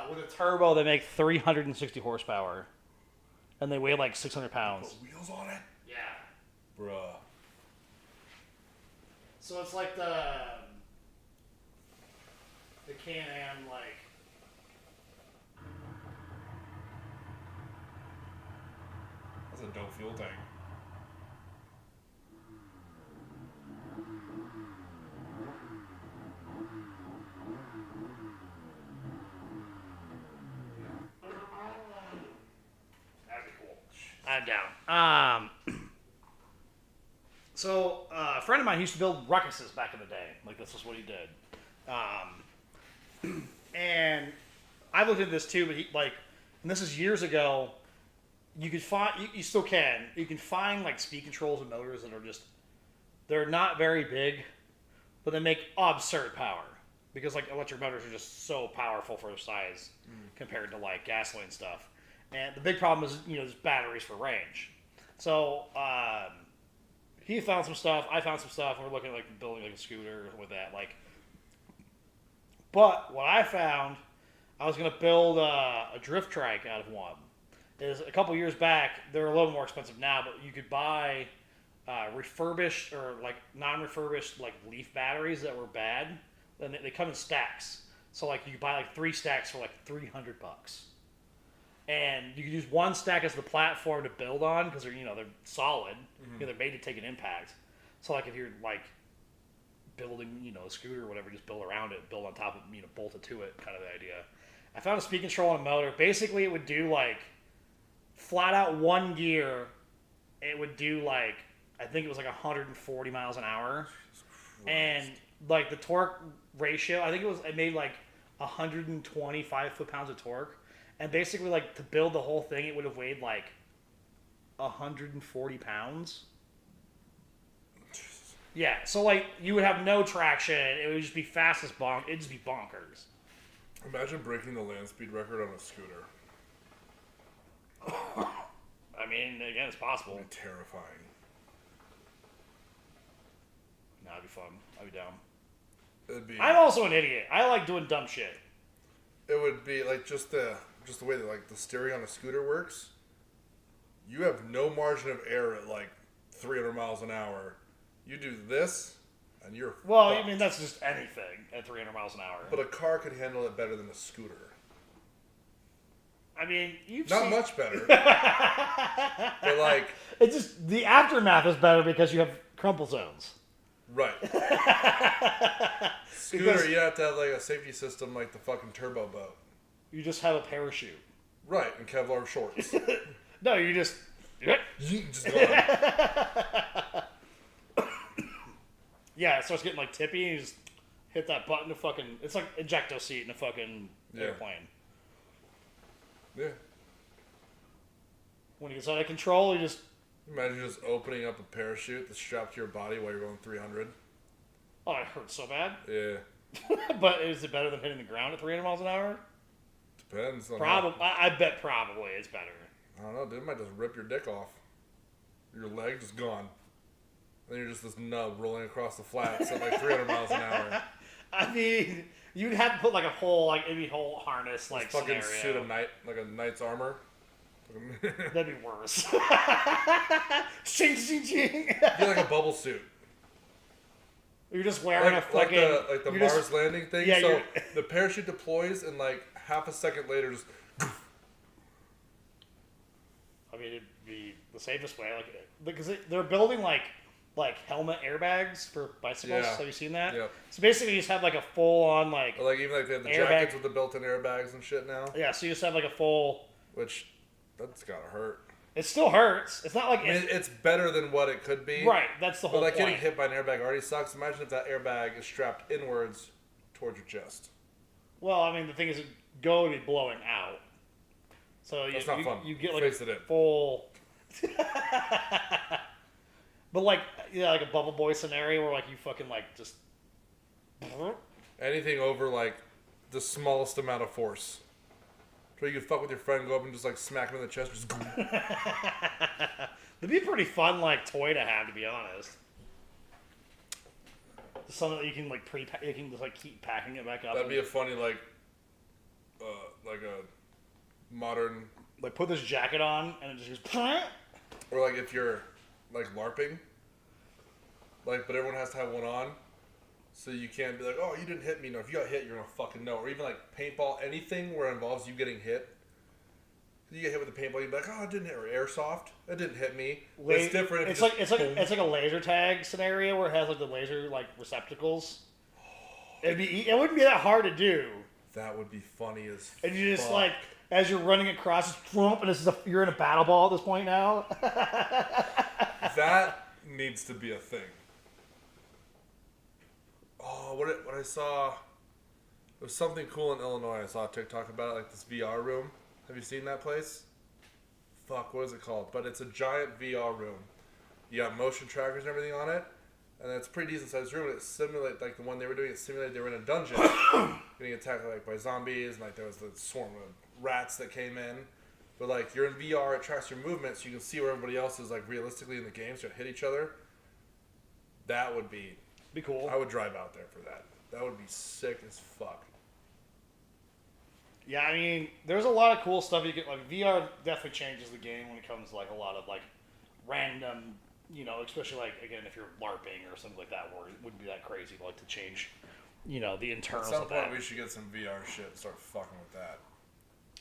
B: With a turbo, they make 360 horsepower, and they weigh like 600 pounds.
A: Put wheels on it?
B: Yeah.
A: Bruh.
B: So it's like the Can-Am like.
A: That's a dope fuel tank.
B: That'd be cool. I'm down. So a friend of mine used to build Ruckuses back in the day. Like this is what he did. And I looked at this too, but and this is years ago. You could find, you still can. You can find like speed controls and motors that are they're not very big, but they make absurd power because like electric motors are just so powerful for their size compared to like gasoline stuff. And the big problem is there's batteries for range. So he found some stuff. I found some stuff. And we're looking at like building like a scooter with that. Like, but what I found, I was gonna build a drift trike out of one. Is a couple years back, they're a little more expensive now, but you could buy refurbished or like non-refurbished like leaf batteries that were bad. Then they come in stacks. So like you could buy like 3 stacks for like $300. And you can use one stack as the platform to build on because they're solid. They're made to take an impact. So like if you're like building a scooter or whatever, just build around it, build on top of bolt it to it, kind of the idea. I found a speed control on a motor. Basically, it would do like flat out one gear. It would do like I think it was like 140 miles an hour, and like the torque ratio. I think it made like 125 foot-pounds of torque. And basically, like, to build the whole thing, it would have weighed, like, 140 pounds. Yeah, so, like, you would have no traction. It would just be fast as it'd just be bonkers.
A: Imagine breaking the land speed record on a scooter.
B: I mean, again, it's possible.
A: That'd be terrifying.
B: Nah, it'd be fun. I'd be down.
A: It'd be...
B: I'm also an idiot. I like doing dumb shit.
A: It would be, like, just the way that like the steering on a scooter works. You have no margin of error at like 300 miles an hour. You do this, and you're
B: well.
A: fucked.
B: I mean, that's just anything at 300 miles an hour.
A: But a car could handle it better than a scooter.
B: I mean,
A: not much better. But like,
B: it's just the aftermath is better because you have crumple zones.
A: Right. Scooter, you have to have like a safety system like the fucking turbo boat.
B: You just have a parachute.
A: Right, and Kevlar shorts.
B: No, you just...
A: just gone.
B: Yeah, it starts getting like tippy and you just hit that button to fucking... It's like ejecto seat in a fucking airplane.
A: Yeah.
B: When it gets out of control, you just...
A: Imagine just opening up a parachute that's strapped to your body while you're going 300.
B: Oh, it hurts so bad.
A: Yeah.
B: But is it better than hitting the ground at 300 miles an hour?
A: Depends.
B: Probably. I bet probably it's better.
A: I don't know, dude. It might just rip your dick off. Your leg just gone. Then you're just this nub rolling across the flats at like 300 miles an hour.
B: I mean, you'd have to put like a whole harness like
A: just fucking
B: scenario.
A: suit of like a knight's armor.
B: That'd be worse. Ching, ching, ching.
A: Get like a bubble suit.
B: You're just wearing a fucking...
A: Like the Mars landing thing.
B: Yeah,
A: so the parachute deploys and like half a second later just...
B: I mean, it'd be the safest way. Like, because they're building like helmet airbags for bicycles.
A: Yeah.
B: Have you seen that?
A: Yeah.
B: So basically, you just have like a full-on like...
A: Or like even like they have the
B: airbag.
A: jackets with the built-in airbags and shit now.
B: Yeah, so you just have like a full...
A: Which, that's gotta hurt.
B: It still hurts. It's not like...
A: I mean, it's better than what it could be.
B: Right, that's the whole
A: But like
B: point.
A: getting hit by an airbag already sucks. Imagine if that airbag is strapped inwards towards your chest.
B: Well, I mean, the thing is, it's going to be blowing out. So
A: That's not fun.
B: You get like
A: Face it in.
B: full... But like, yeah, like a bubble boy scenario where like you fucking like just...
A: Anything over like the smallest amount of force. So you could fuck with your friend, go up and just like smack him in the chest, just...
B: That'd be a pretty fun like toy to have, to be honest. Something that you can like you can just like keep packing it back up.
A: That'd be a funny like a modern...
B: Like put this jacket on and it just goes...
A: Or like if you're like LARPing, like but everyone has to have one on, so you can't be like, oh, you didn't hit me. No, if you got hit, you're gonna fucking know. Or even like paintball, anything where it involves you getting hit. You get hit with a paintball, you'd be like, oh, it didn't hit. Or airsoft, it didn't hit me. It's different. If
B: It's like a laser tag scenario where it has like the laser like receptacles. It wouldn't be that hard to do.
A: That would be funny as
B: And you just
A: fuck.
B: like, as you're running across, just thump, and you're in a battle ball at this point now.
A: That needs to be a thing. Oh, what I saw, there was something cool in Illinois. I saw a TikTok about it, like this VR room. Have you seen that place? Fuck, what is it called? But it's a giant VR room. You got motion trackers and everything on it. And it's a pretty decent sized room. And it simulated, like the one they were doing, it simulated they were in a dungeon. Getting attacked like by zombies. And like there was the swarm of rats that came in. But like you're in VR, it tracks your movement so you can see where everybody else is like realistically in the game. So you hit each other. That would be
B: cool.
A: I would drive out there for that. That would be sick as fuck.
B: Yeah, I mean, there's a lot of cool stuff you get. Like VR definitely changes the game when it comes to like a lot of like random, you know, especially like again if you're LARPing or something like that, where it wouldn't be that crazy like to change, you know, the
A: At
B: internals
A: some
B: of
A: point,
B: that.
A: we should get some VR shit and start fucking with that.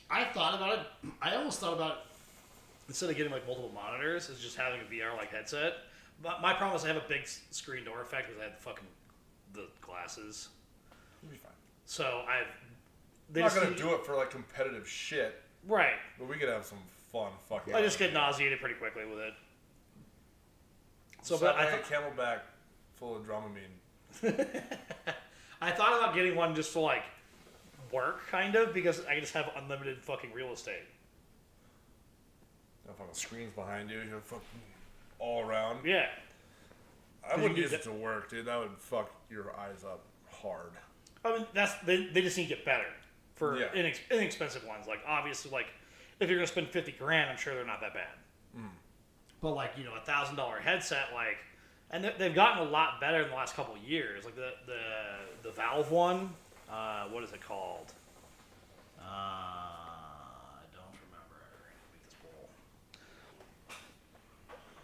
B: I thought about it. I almost thought about instead of getting like multiple monitors, is just having a VR like headset. But my problem is I have a big screen door effect because I have the glasses.
A: It'll be fine.
B: So
A: I'm not gonna do it for like competitive shit,
B: right.
A: but we could have some fun fucking.
B: I just get nauseated pretty quickly with it. So,
A: Stop
B: but I
A: having a Camelback full of Dramamine.
B: I thought about getting one just for like work, kind of, because I just have unlimited fucking real estate.
A: If fucking screens behind you, you're fucking all around.
B: Yeah.
A: I wouldn't use it to work, dude. That would fuck your eyes up hard.
B: I mean, they just need to get better for inexpensive ones. Like obviously, like if you're gonna spend $50,000, I'm sure they're not that bad. But like $1,000 headset, like, and they've gotten a lot better in the last couple of years. Like the Valve one, what is it called? I don't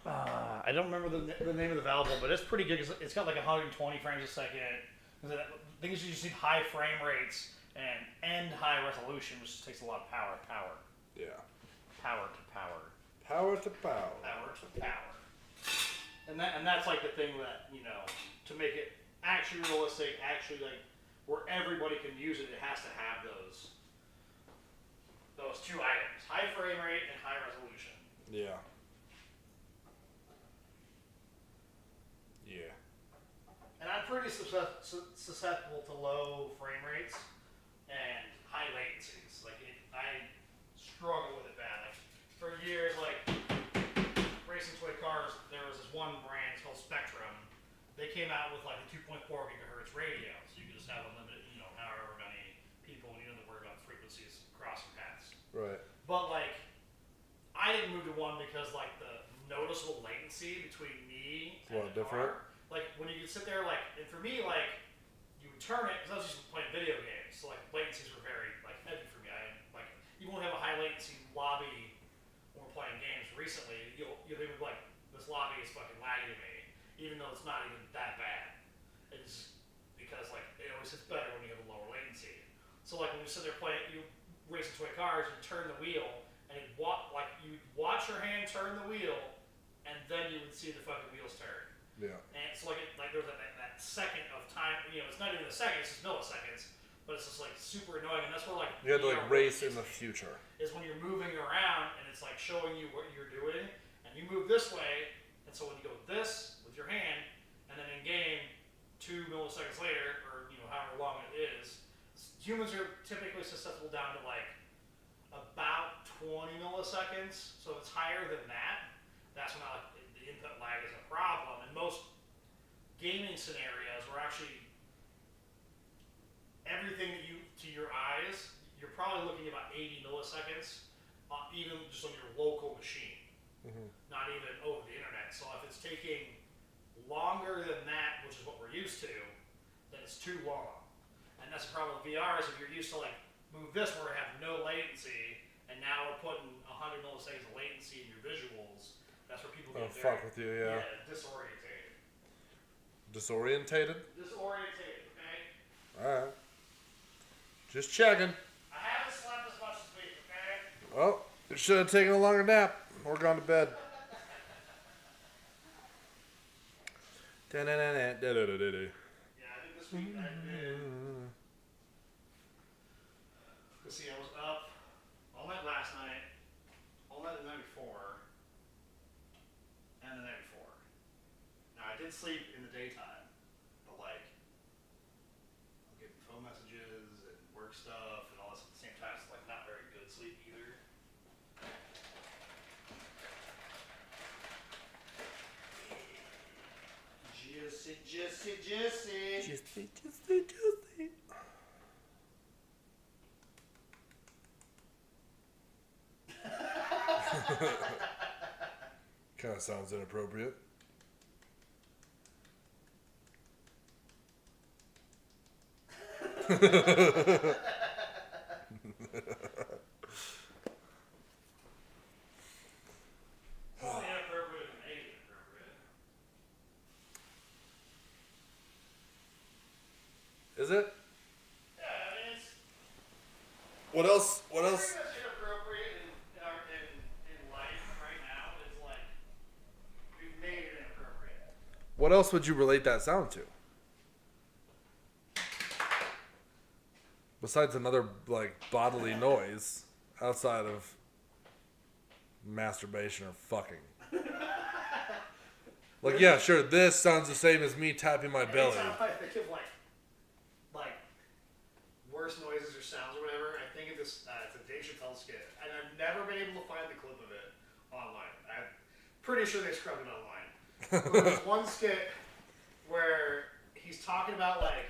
B: remember. I don't remember the name of the Valve one, but it's pretty good. 'Cause it's got like 120 frames a second. The thing is, you just need high frame rates and high resolution, which takes a lot of power.
A: Yeah.
B: Power to power.
A: Power to power.
B: Power to power. And that's like the thing that, to make it actually realistic, actually like where everybody can use it, it has to have those two items: high frame rate and high resolution.
A: Yeah. Yeah.
B: And I'm pretty susceptible to low frame rates and high latencies. Like I struggle with it bad. Like for years, like racing toy cars, there was this one brand, it's called Spectrum. They came out with like a 2.4 gigahertz radio, so you could just have unlimited, however many people, and you don't have to worry about frequencies crossing paths.
A: Right.
B: But like, I didn't move to one because like the noticeable latency between me and the
A: different?
B: car. Like when you could sit there, like, and for me, like, you would turn it because I was just playing video games, so like latencies were very like heavy for me. Like you won't have a high latency lobby when we're playing games. Recently, you'll be like, this lobby is fucking lagging to me, even though it's not even that bad. It's because like it always hits better when you have a lower latency. So like when you sit there playing, you racing toy cars, you turn the wheel, and you watch your hand turn the wheel, and then you would see the fucking wheels turn.
A: Yeah.
B: And it's like there's that second of time. It's not even a second; it's just milliseconds. But it's just like super annoying, and that's where like
A: You had to like race in the future.
B: Is when you're moving around and it's like showing you what you're doing, and you move this way, and so when you go this with your hand, and then in game, 2 milliseconds later, or however long it is, humans are typically susceptible down to like about 20 milliseconds. So if it's higher than that, that's when the input lag is a problem. And most gaming scenarios were actually everything that to your eyes, you're probably looking at about 80 milliseconds, even just on your local machine, not even over the internet. So if it's taking longer than that, which is what we're used to, then it's too long. And that's the problem with VR is if you're used to like move this where we have no latency, and now we're putting 100 milliseconds of latency in your visuals, that's where people get
A: fuck with you, yeah.
B: Disorientated.
A: Disorientated?
B: Disorientated, okay?
A: Alright. Just checking.
B: I haven't slept as much this week, okay?
A: Well, you should have taken a longer nap or gone to bed.
B: Yeah, I think this week I did. Let's see, I was up all night last night, all night the night before, and the night before. Now, I did sleep in the daytime, but like, I'm getting phone messages and work stuff and all this at the same time. It's like not very good sleep either. Juicy.
A: Kind of sounds inappropriate.
B: Only inappropriate and maybe inappropriate.
A: Is it?
B: Yeah, I mean, it's.
A: What else? What
B: The
A: else?
B: thing that's inappropriate in life right now is like we've made it inappropriate.
A: What else would you relate that sound to? Besides another like bodily noise outside of masturbation or fucking. Like, yeah, sure, this sounds the same as me tapping my belly.
B: Anytime I think of like worse noises or sounds or whatever, I think of this. It's a Dave Chappelle skit, and I've never been able to find the clip of it online. I'm pretty sure they scrubbed it online. But there's one skit where he's talking about like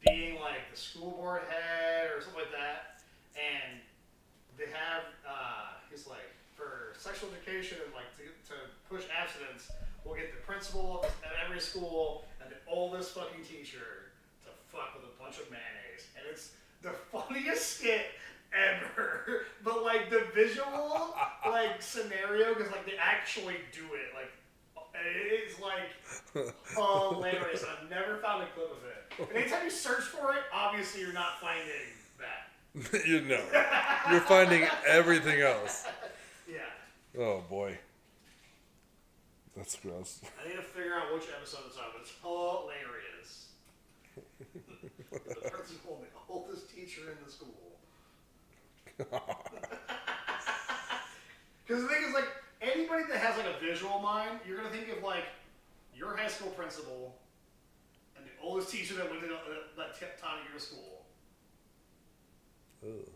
B: being like the school board head or something like that, and they have he's like for sexual education and like to push abstinence, we'll get the principal at every school and the oldest fucking teacher to fuck with a bunch of mayonnaise, and it's the funniest skit ever. But like the visual like scenario, because like they actually do it, like it is like hilarious. I've never found a clip of it. And anytime you search for it, obviously you're not finding that.
A: You know. You're finding everything else.
B: Yeah.
A: Oh boy. That's gross.
B: I need to figure out which episode it's on, but it's hilarious. The principal and the oldest teacher in the school. Because the thing is, like, anybody that has like a visual mind, you're gonna think of like your high school principal and the oldest teacher that went to that taught at your school.
A: Ugh.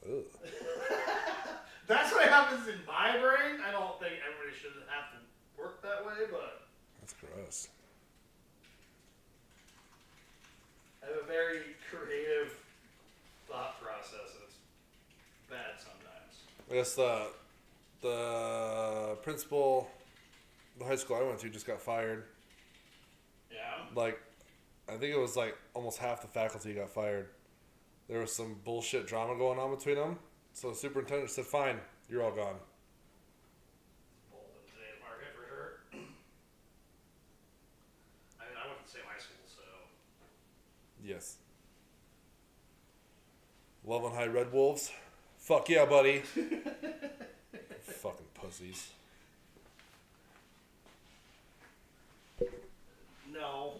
A: Ugh.
B: That's what happens in my brain. I don't think everybody should have to work that way, but
A: That's gross.
B: I have a very creative thought process, and it's bad sometimes.
A: I guess the principal, the high school I went to, just got fired.
B: Yeah.
A: Like, I think it was like almost half the faculty got fired. There was some bullshit drama going on between them. So the superintendent said, "Fine, you're all gone."
B: Bold in today's market for sure. I mean, I went to the same high school, so
A: Yes. Love on High Red Wolves. Fuck yeah, buddy. Fucking pussies.
B: no.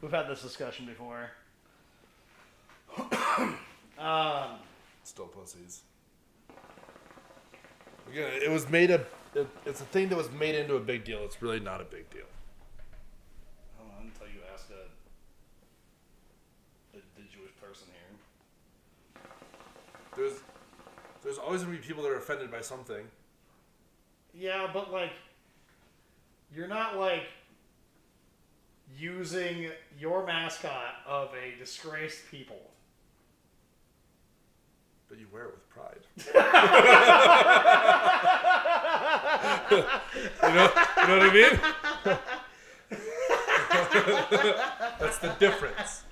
B: We've had this discussion before.
A: Still pussies. Again, it was it's a thing that was made into a big deal. It's really not a big deal.
B: Hold on until you ask the Jewish person here.
A: There's always going to be people that are offended by something.
B: Yeah, but like, you're not like using your mascot of a disgraced people.
A: But you wear it with pride. you know what I mean? That's the difference.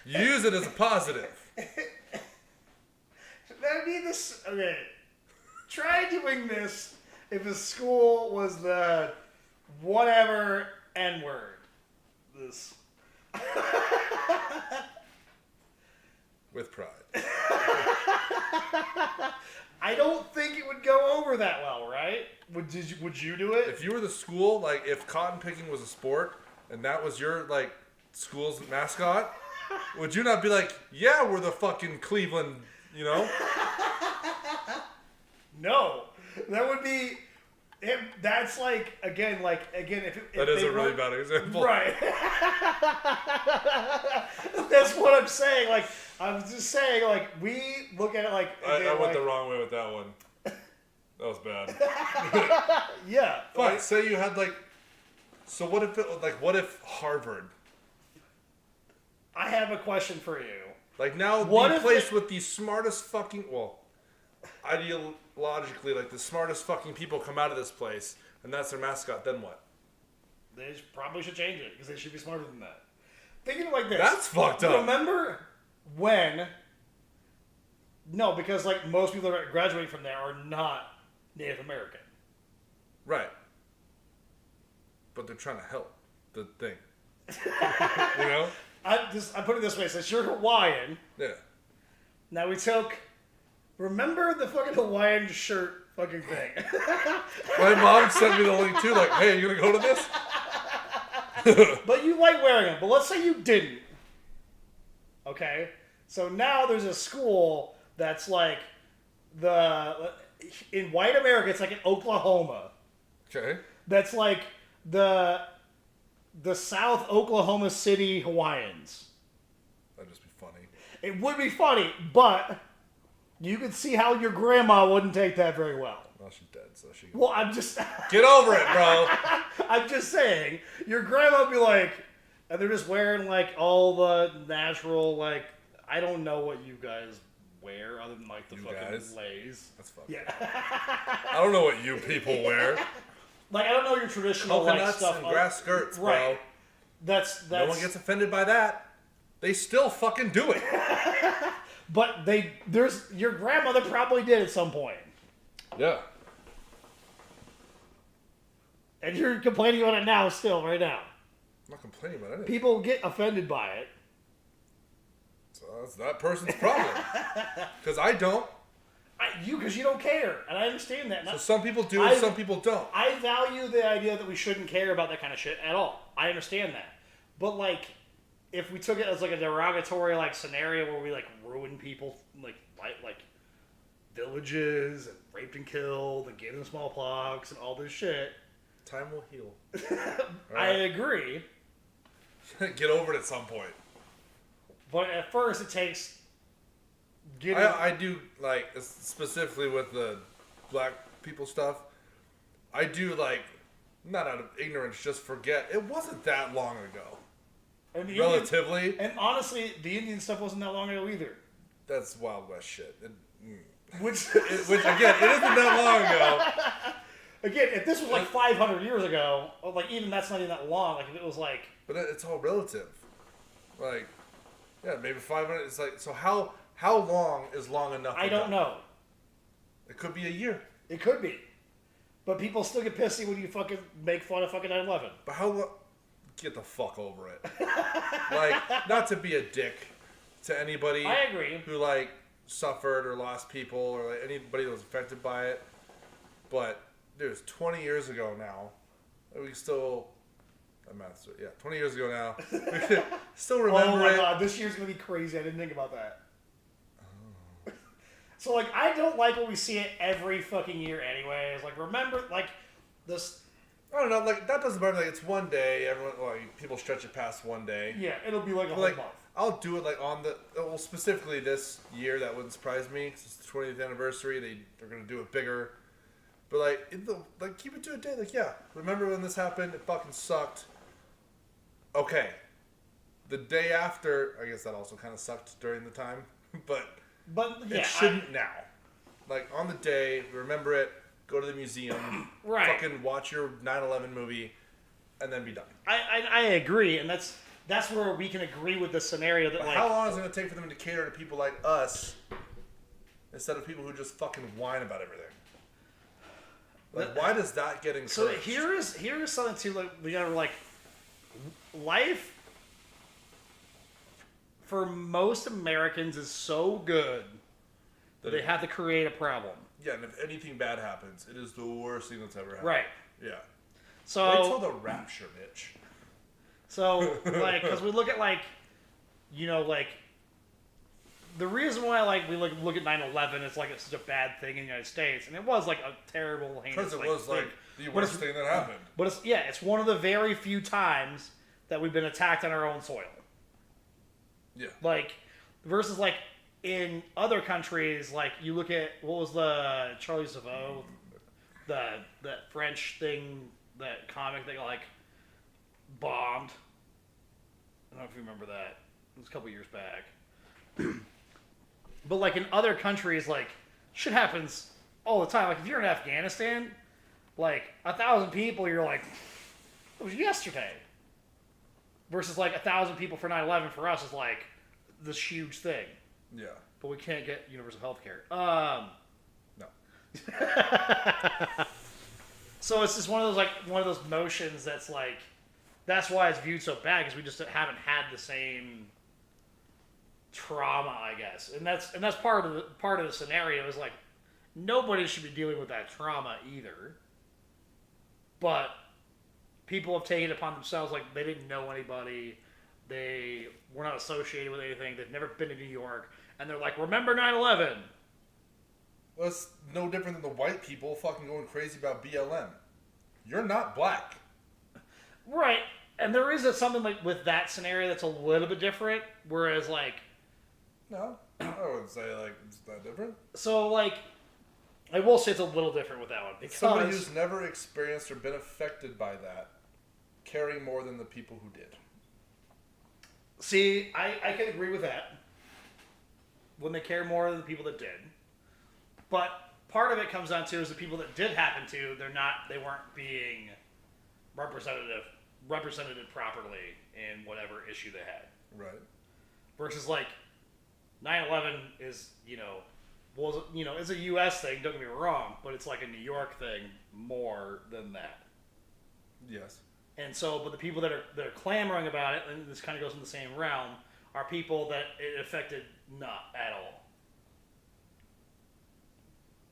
A: You use it as a positive.
B: That'd be this. Okay. Try doing this if a school was the whatever N word. This.
A: With pride.
B: I don't think it would go over that well, right? Would you do it?
A: If you were the school, like if cotton picking was a sport and that was your like school's mascot, would you not be like, yeah, we're the fucking Cleveland, you know?
B: No, that would be. That's like again. If
A: That is
B: they
A: a really
B: wrote-
A: bad example.
B: Right. That's what I'm saying. Like I'm just saying. Like we look at it like
A: I
B: again,
A: went the wrong way with that one. That was bad.
B: yeah.
A: But
B: Like,
A: say you had like, so what if what if Harvard,
B: I have a question for you.
A: like now
B: What
A: the
B: if
A: place
B: they-
A: with the smartest fucking logically, like the smartest fucking people come out of this place, and that's their mascot. Then what?
B: They probably should change it because they should be smarter than that. Thinking like this.
A: That's fucked up.
B: Remember when? No, because like most people that graduate from there are not Native American.
A: Right. But they're trying to help the thing. You know?
B: I put it this way: since you're Hawaiian,
A: Yeah.
B: now we took. Remember the fucking Hawaiian shirt fucking thing.
A: My mom sent me the link too. Like, hey, you gonna go to this?
B: But you like wearing them. But let's say you didn't. Okay? So now there's a school that's like in white America, it's like in Oklahoma.
A: Okay.
B: That's like the South Oklahoma City Hawaiians.
A: That'd just be funny.
B: It would be funny, but you could see how your grandma wouldn't take that very well.
A: Well, she's dead, so she.
B: Well, I'm just
A: Get over it, bro.
B: I'm just saying, your grandma would be like, and they're just wearing like all the natural, like, I don't know what you guys wear other than like the
A: You
B: fucking
A: guys?
B: lays.
A: That's fucked.
B: Yeah.
A: I don't know what you people wear.
B: Like, I don't know your traditional like
A: Coconuts
B: stuff.
A: and grass skirts, bro.
B: Right. That's
A: No one gets offended by that. They still fucking do it.
B: But your grandmother probably did at some point.
A: Yeah.
B: And you're complaining about it now still, right now.
A: I'm not complaining about anything.
B: People get offended by it.
A: So that's that person's problem. Because I don't.
B: Because you don't care, and I understand that.
A: So some people do, and some people don't.
B: I value the idea that we shouldn't care about that kind of shit at all. I understand that, but like, if we took it as like a derogatory like scenario where we like ruin people like villages and raped and killed and gave them smallpox and all this shit,
A: Time will heal.
B: I agree.
A: Get over it at some point.
B: But at first, it takes getting.
A: I do, like, specifically with the black people stuff, I do, like, not out of ignorance, just forget. It wasn't that long ago.
B: And the
A: Relatively.
B: and honestly, the Indian stuff wasn't that long ago either.
A: That's Wild West shit.
B: Which,
A: Which, again, it isn't that long ago.
B: Again, if this was like 500 years ago, or like even that's not even that long. Like if it was like.
A: But it's all relative. Like, yeah, maybe 500. It's like, so how long is long enough?
B: I don't know.
A: It could be a year.
B: It could be. But people still get pissy when you fucking make fun of fucking 9/11.
A: But how long? Get the fuck over it. Like, not to be a dick to anybody.
B: I agree.
A: Who, like, suffered or lost people or like anybody that was affected by it. But, dude, it's 20 years ago now. We still... 20 years ago now. We can still remember
B: Oh my
A: it.
B: god, this year's gonna be crazy. I didn't think about that. Oh. So, like, I don't like when we see it every fucking year anyways. Like, remember, like, this...
A: I don't know, like, that doesn't matter. Like, it's one day. Everyone, like, people stretch it past one day.
B: Yeah, it'll be like a whole
A: Like,
B: month.
A: I'll do it, like, on the... Well, specifically this year, that wouldn't surprise me. 'Cause it's the 20th anniversary. They're going to do it bigger. But, like, keep it to a day. Like, yeah, remember when this happened? It fucking sucked. Okay. The day after, I guess that also kind of sucked during the time. But
B: yeah,
A: it shouldn't now. Like, on the day, remember it, go to the museum,
B: Right.
A: fucking watch your 9/11 movie, and then be done.
B: I agree, and that's where we can agree with the scenario that,
A: But
B: like...
A: how long is it going to take for them to cater to people like us instead of people who just fucking whine about everything? Like, why does that get encouraged?
B: So here is something too, like, we gotta, like, life for most Americans is so good that they have to create a problem.
A: Yeah, and if anything bad happens, it is the worst thing that's ever happened.
B: Right.
A: Yeah.
B: So...
A: Wait till the rapture, bitch.
B: So, like, because we look at, like, you know, like, the reason why, like, we look at 9/11, it's like it's such a bad thing in the United States, and it was, like, a terrible, heinous,
A: Because it was, like, the
B: But
A: worst
B: it's-
A: thing that happened.
B: But it's one of the very few times that we've been attacked on our own soil.
A: Yeah.
B: Like, versus, like, in other countries, like, you look at, what was the Charlie Hebdo, that French thing, that comic that, like, bombed. I don't know if you remember that. It was a couple years back. But, like, in other countries, like, shit happens all the time. Like, if you're in Afghanistan, like, 1,000 people, you're like, it was yesterday. Versus, like, 1,000 people for 9/11 for us is, like, this huge thing.
A: Yeah.
B: But we can't get universal health care.
A: No.
B: So it's just one of those motions that's, like, that's why it's viewed so bad, because we just haven't had the same trauma, I guess. And that's part of the scenario is, like, nobody should be dealing with that trauma either. But people have taken it upon themselves, like, they didn't know anybody, they were not associated with anything, they've never been to New York, and they're like, remember 9/11?
A: Well, it's no different than the white people fucking going crazy about BLM. You're not black.
B: Right, and there is something like with that scenario that's a little bit different, whereas, like...
A: No, I wouldn't say, like, it's that different.
B: So, like, I will say it's a little different with that one, because...
A: Somebody who's never experienced or been affected by that, caring more than the people who did.
B: See, I can agree with that. When they care more than the people that did. But part of it comes down to is the people that did happen to, they weren't being represented properly in whatever issue they had.
A: Right.
B: Versus, like, 9/11 is, it's a U.S. thing, don't get me wrong, but it's like a New York thing more than that.
A: Yes.
B: And so, but the people that are clamoring about it, and this kind of goes in the same realm, are people that it affected not at all.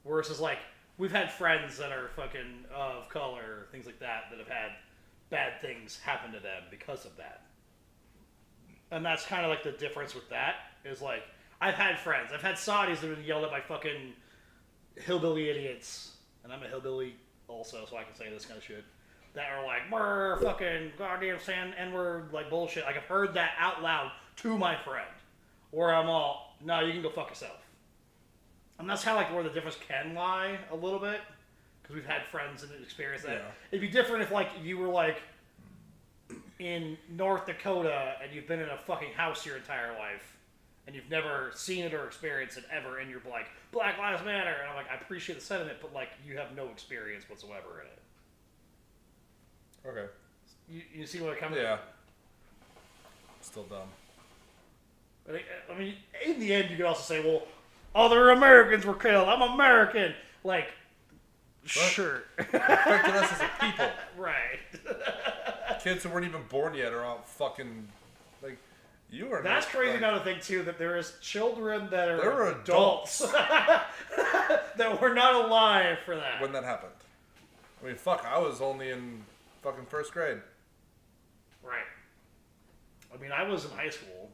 B: Versus, like, we've had friends that are fucking of color, things like that have had bad things happen to them because of that. And that's kind of like the difference with that, is like, I've had friends, I've had Saudis that have been yelled at by fucking hillbilly idiots, and I'm a hillbilly also, so I can say this kind of shit, that are like, we're fucking goddamn saying N-word, like, bullshit. Like, I've heard that out loud to my friend. Where I'm all, no, you can go fuck yourself. And that's kind of like where the difference can lie a little bit. Because we've had friends and experienced that.
A: Yeah.
B: It'd be different if, like, you were, like, in North Dakota and you've been in a fucking house your entire life. And you've never seen it or experienced it ever. And you're like, Black Lives Matter. And I'm like, I appreciate the sentiment, but, like, you have no experience whatsoever in it.
A: Okay.
B: You see what I'm coming?
A: Yeah. Still dumb.
B: I mean, in the end, you could also say, well, other Americans were killed. I'm American. Like, sure.
A: It affected us as a people.
B: Right.
A: Kids who weren't even born yet are all fucking, like, you are.
B: That's
A: not,
B: crazy.
A: like,
B: Another thing, too, that there is children that are
A: there were adults
B: that were not alive for that.
A: when that happened. I mean, fuck, I was only in fucking first grade.
B: Right. I mean, I was in high school,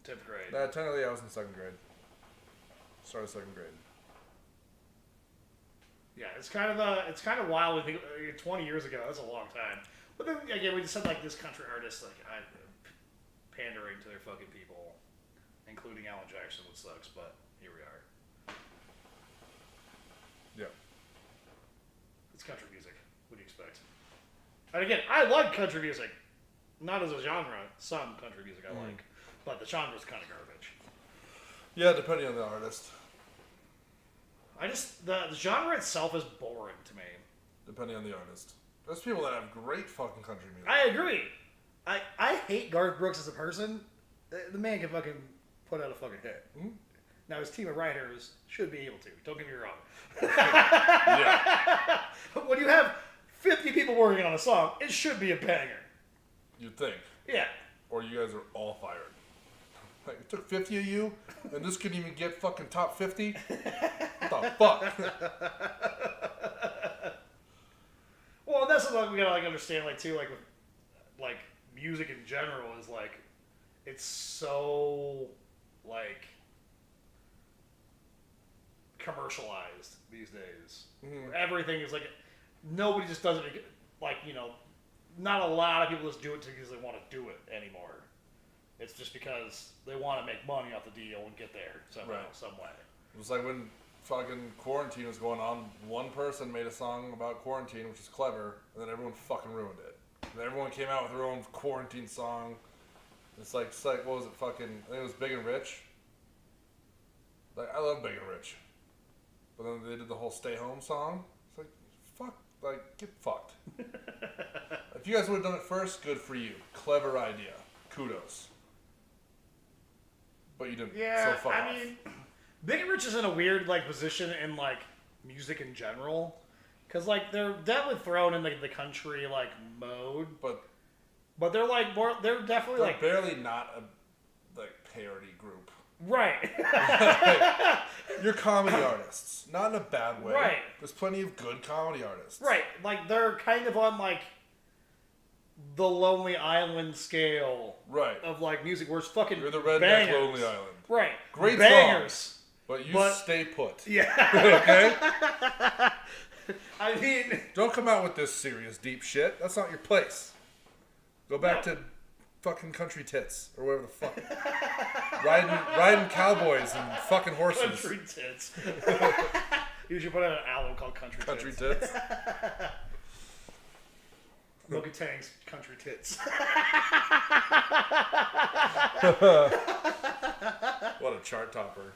B: 10th grade.
A: Technically, I was in second grade. Started second grade.
B: Yeah, it's kind of wild. We think 20 years ago. That's a long time. But then again, we just had like this country artist like pandering to their fucking people, including Alan Jackson, which sucks. But here we are.
A: Yeah.
B: It's country music. What do you expect? And again, I like country music, not as a genre. Some country music I like, but the genre's kind of garbage.
A: Yeah, depending on the artist.
B: The genre itself is boring to me.
A: Depending on the artist. There's people that have great fucking country music.
B: I agree. I hate Garth Brooks as a person. The man can fucking put out a fucking hit.
A: Mm-hmm.
B: Now his team of writers should be able to. Don't get me wrong.
A: Yeah.
B: But when you have 50 people working on a song, it should be a banger.
A: You'd think.
B: Yeah.
A: Or you guys are all fired. Like, it took 50 of you, and this couldn't even get fucking top 50? What the fuck?
B: Well, that's something we gotta like understand, like too, like with like music in general is like it's so like commercialized these days.
A: Mm-hmm.
B: Everything is like nobody just does it like not a lot of people just do it because they want to do it anymore. It's just because they want to make money off the deal and get there somehow,
A: Right.
B: some way.
A: It was like when fucking quarantine was going on, one person made a song about quarantine, which is clever, and then everyone fucking ruined it. And everyone came out with their own quarantine song. It's like, what was it, fucking, I think it was Big and Rich. Like, I love Big and Rich. But then they did the whole "Stay Home" song. It's like, fuck, like get fucked. If you guys would have done it first, good for you. Clever idea. Kudos. But you didn't.
B: Yeah,
A: So fuck
B: I
A: off.
B: mean, Big and Rich is in a weird like position in like music in general, because like they're definitely thrown in the country like mode, but they're like more. They're definitely
A: they're
B: like
A: barely not a like parody group.
B: right.
A: You're comedy artists, not in a bad way.
B: Right.
A: There's plenty of good comedy artists.
B: Right, like they're kind of on like the Lonely Island scale
A: Right.
B: of like music, where it's fucking
A: You're the redneck
B: bangers.
A: Lonely Island.
B: Right,
A: Great
B: bangers.
A: songs, but you
B: But-
A: stay put.
B: Yeah,
A: Okay.
B: I mean,
A: Don't come out with this serious deep shit. That's not your place. Go back to fucking country tits or whatever the fuck. riding cowboys and fucking horses.
B: country tits. You should put out an album called Country Tits.
A: Country tits.
B: Look at Tang's Country Tits.
A: What a chart topper.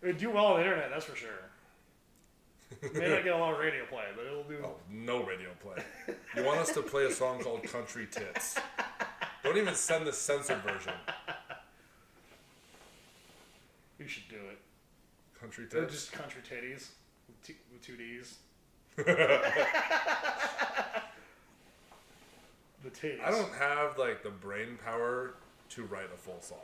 B: It'd do well on the internet, that's for sure. May not get a lot of radio play, but it'll do.
A: Oh, no radio play. You want us to play a song called Country Tits. Don't even send the censored version.
B: You should do it.
A: Country
B: Or
A: Tits.
B: just Country Titties with two D's. The titties.
A: I don't have like the brain power to write a full song.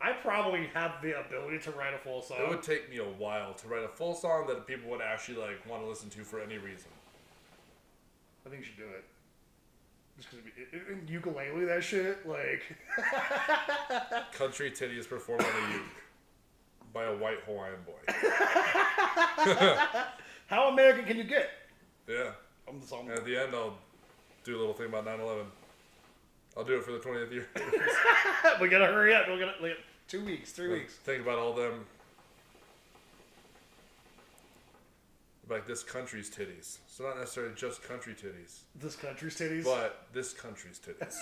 B: I probably have the ability to write a full song.
A: It would take me a while to write a full song that people would actually like want to listen to for any reason.
B: I think you should do it. Just because ukulele that shit, like.
A: Country Titties performed on a uke by a white Hawaiian boy.
B: How American can you get?
A: Yeah.
B: I'm the song.
A: And at the end, I'll do a little thing about 9/11. I'll do it for the 20th year.
B: We gotta hurry up. We gotta like 2 weeks, 3 weeks.
A: Think about all them. Like this country's titties. So not necessarily just country titties,
B: This country's titties.
A: but this country's titties.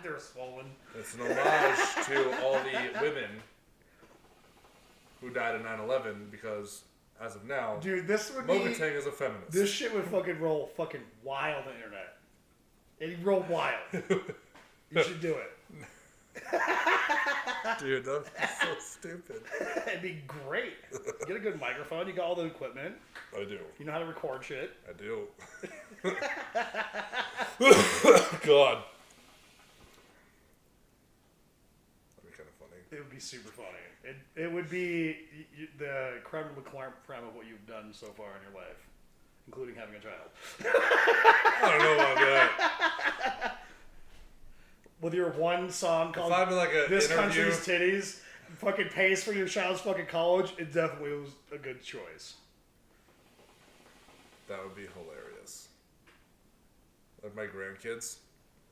B: They're swollen.
A: It's an homage to all the women who died in 9/11 because, as of now,
B: Dude, this would
A: Mogatang is a feminist.
B: This shit would fucking roll fucking wild on the internet. It'd roll wild. You should do it.
A: Dude, that's so stupid.
B: It'd be great. Get a good microphone. You got all the equipment.
A: I do.
B: You know how to record shit.
A: I do. God. That'd be kind of funny.
B: It would be super funny. It would be the creme de la creme of what you've done so far in your life, including having a child.
A: I don't know about that.
B: With your one song
A: If
B: called
A: I'm in like a
B: This
A: interview,
B: Country's Titties, fucking pays for your child's fucking college, it definitely was a good choice.
A: that would be hilarious. Like my grandkids,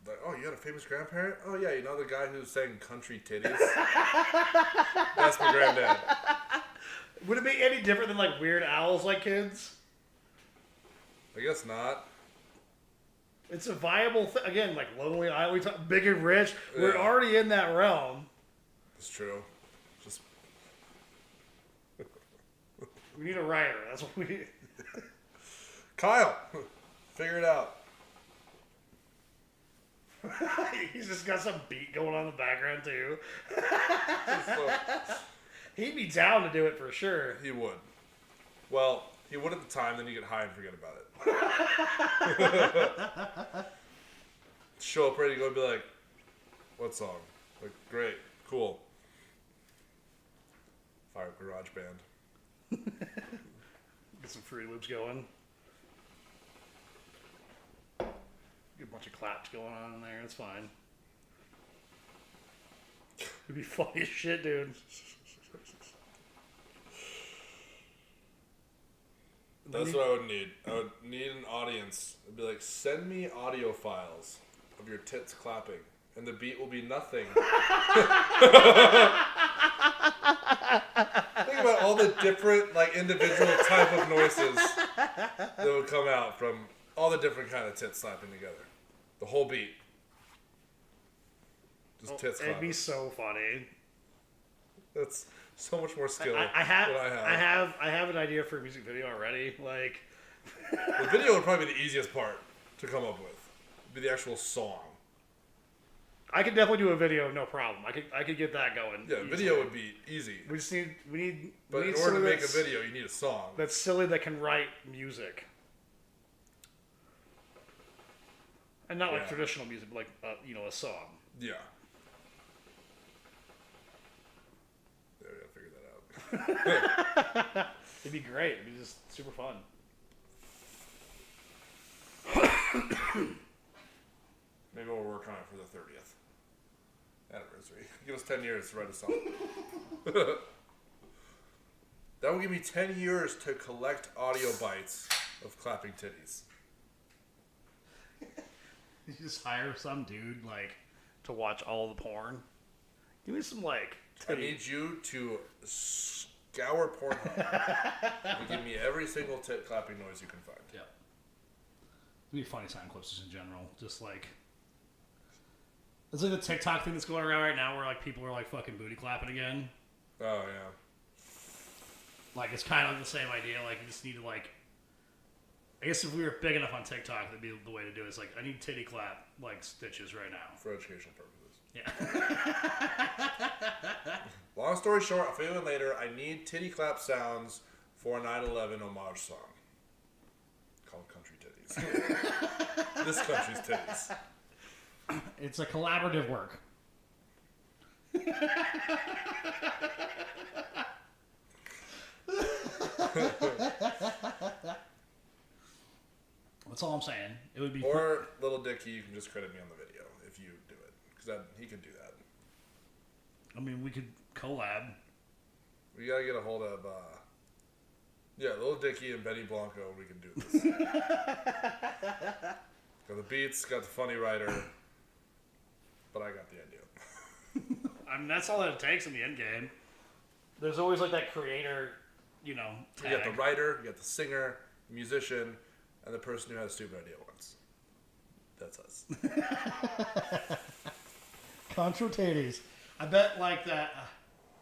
A: like, oh, you got a famous grandparent? Oh yeah, you know the guy who sang Country Titties? That's my granddad.
B: Would it be any different than like Weird Al's like kids?
A: I guess not.
B: It's a viable thing. Again, like Lonely Island, we talk Big and Rich. We're
A: Yeah.
B: already in that realm.
A: It's true. Just
B: We need a writer. That's what we need.
A: Kyle, figure it out.
B: He's just got some beat going on in the background too.
A: So,
B: He'd be down to do it for sure.
A: he would. Well, he would at the time, then you get high and forget about it. Show up ready to go and be like, what song? Like, great, cool. Fire up Garage Band.
B: Get some Fruity Loops going. Get a bunch of claps going on in there. It's fine. It'd be funny as shit, dude.
A: That's what I would need. I would need an audience. I'd be like, send me audio files of your tits clapping, and the beat will be nothing. Think about all the different, like, individual type of noises that would come out from all the different kind of tits slapping together. The whole beat. Just tits
B: It'd
A: clapping.
B: be so funny.
A: That's so much more skill
B: I have,
A: than I have.
B: I have an idea for a music video already. Like,
A: The video would probably be the easiest part to come up with. Be the actual song.
B: I could definitely do a video, no problem. I could get that going.
A: Yeah,
B: easily.
A: video would be easy.
B: We just need.
A: But
B: we need
A: in order to
B: somebody
A: make a
B: that's-
A: video, you need a song.
B: that's silly that can write music, and not like
A: Yeah.
B: traditional music, but like a song.
A: Yeah. There, I figured that out.
B: It'd be great. It'd be just super fun.
A: Maybe we'll work on it for the 30th anniversary. Give us 10 years to write a song. That will give me 10 years to collect audio bites of clapping titties.
B: You just hire some dude like to watch all the porn. Give me some like.
A: I need you to scour Pornhub and give me every single tit clapping noise you can find.
B: Yeah. It'd be funny sound clips just in general. Just like. It's like the TikTok thing that's going around right now where like people are like fucking booty clapping again.
A: Oh, yeah.
B: Like it's kind of the same idea. Like you just need to like. I guess if we were big enough on TikTok, that'd be the way to do it. It's like I need titty clap like stitches right now.
A: For educational purposes.
B: Yeah.
A: Long story short, I'll fill you in later. I need titty clap sounds for a 9/11 homage song called Country Titties. This country's titties.
B: It's a collaborative work. That's all I'm saying. It would be.
A: Or Little Dicky, you can just credit me on the video if you do it, because he can do that.
B: I mean, we could collab.
A: We gotta get a hold of, Little Dicky and Benny Blanco. We can do this. Got the beats, got the funny writer, but I got the idea.
B: I mean, that's all that it takes in the end game. There's always like that creator, tag.
A: You got the writer, you got the singer, the musician, and the person who had a stupid idea once. That's us.
B: Contra Titties. I bet like that.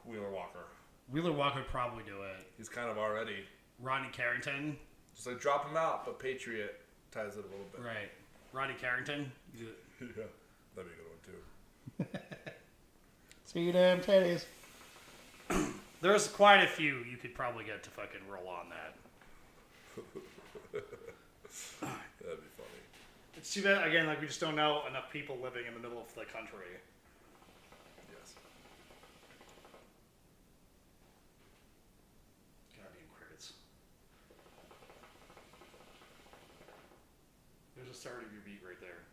A: Wheeler Walker.
B: Wheeler Walker would probably do it.
A: He's kind of already.
B: Rodney Carrington.
A: Just like drop him out, but Patriot ties it a little bit.
B: Right. Rodney Carrington.
A: Yeah, that'd be a good one too.
B: See you damn titties. There's quite a few you could probably get to fucking roll on that.
A: That'd be funny.
B: It's too bad, again, like we just don't know enough people living in the middle of the country.
A: Yes.
B: Goddamn crickets. There's a start of your beat right there.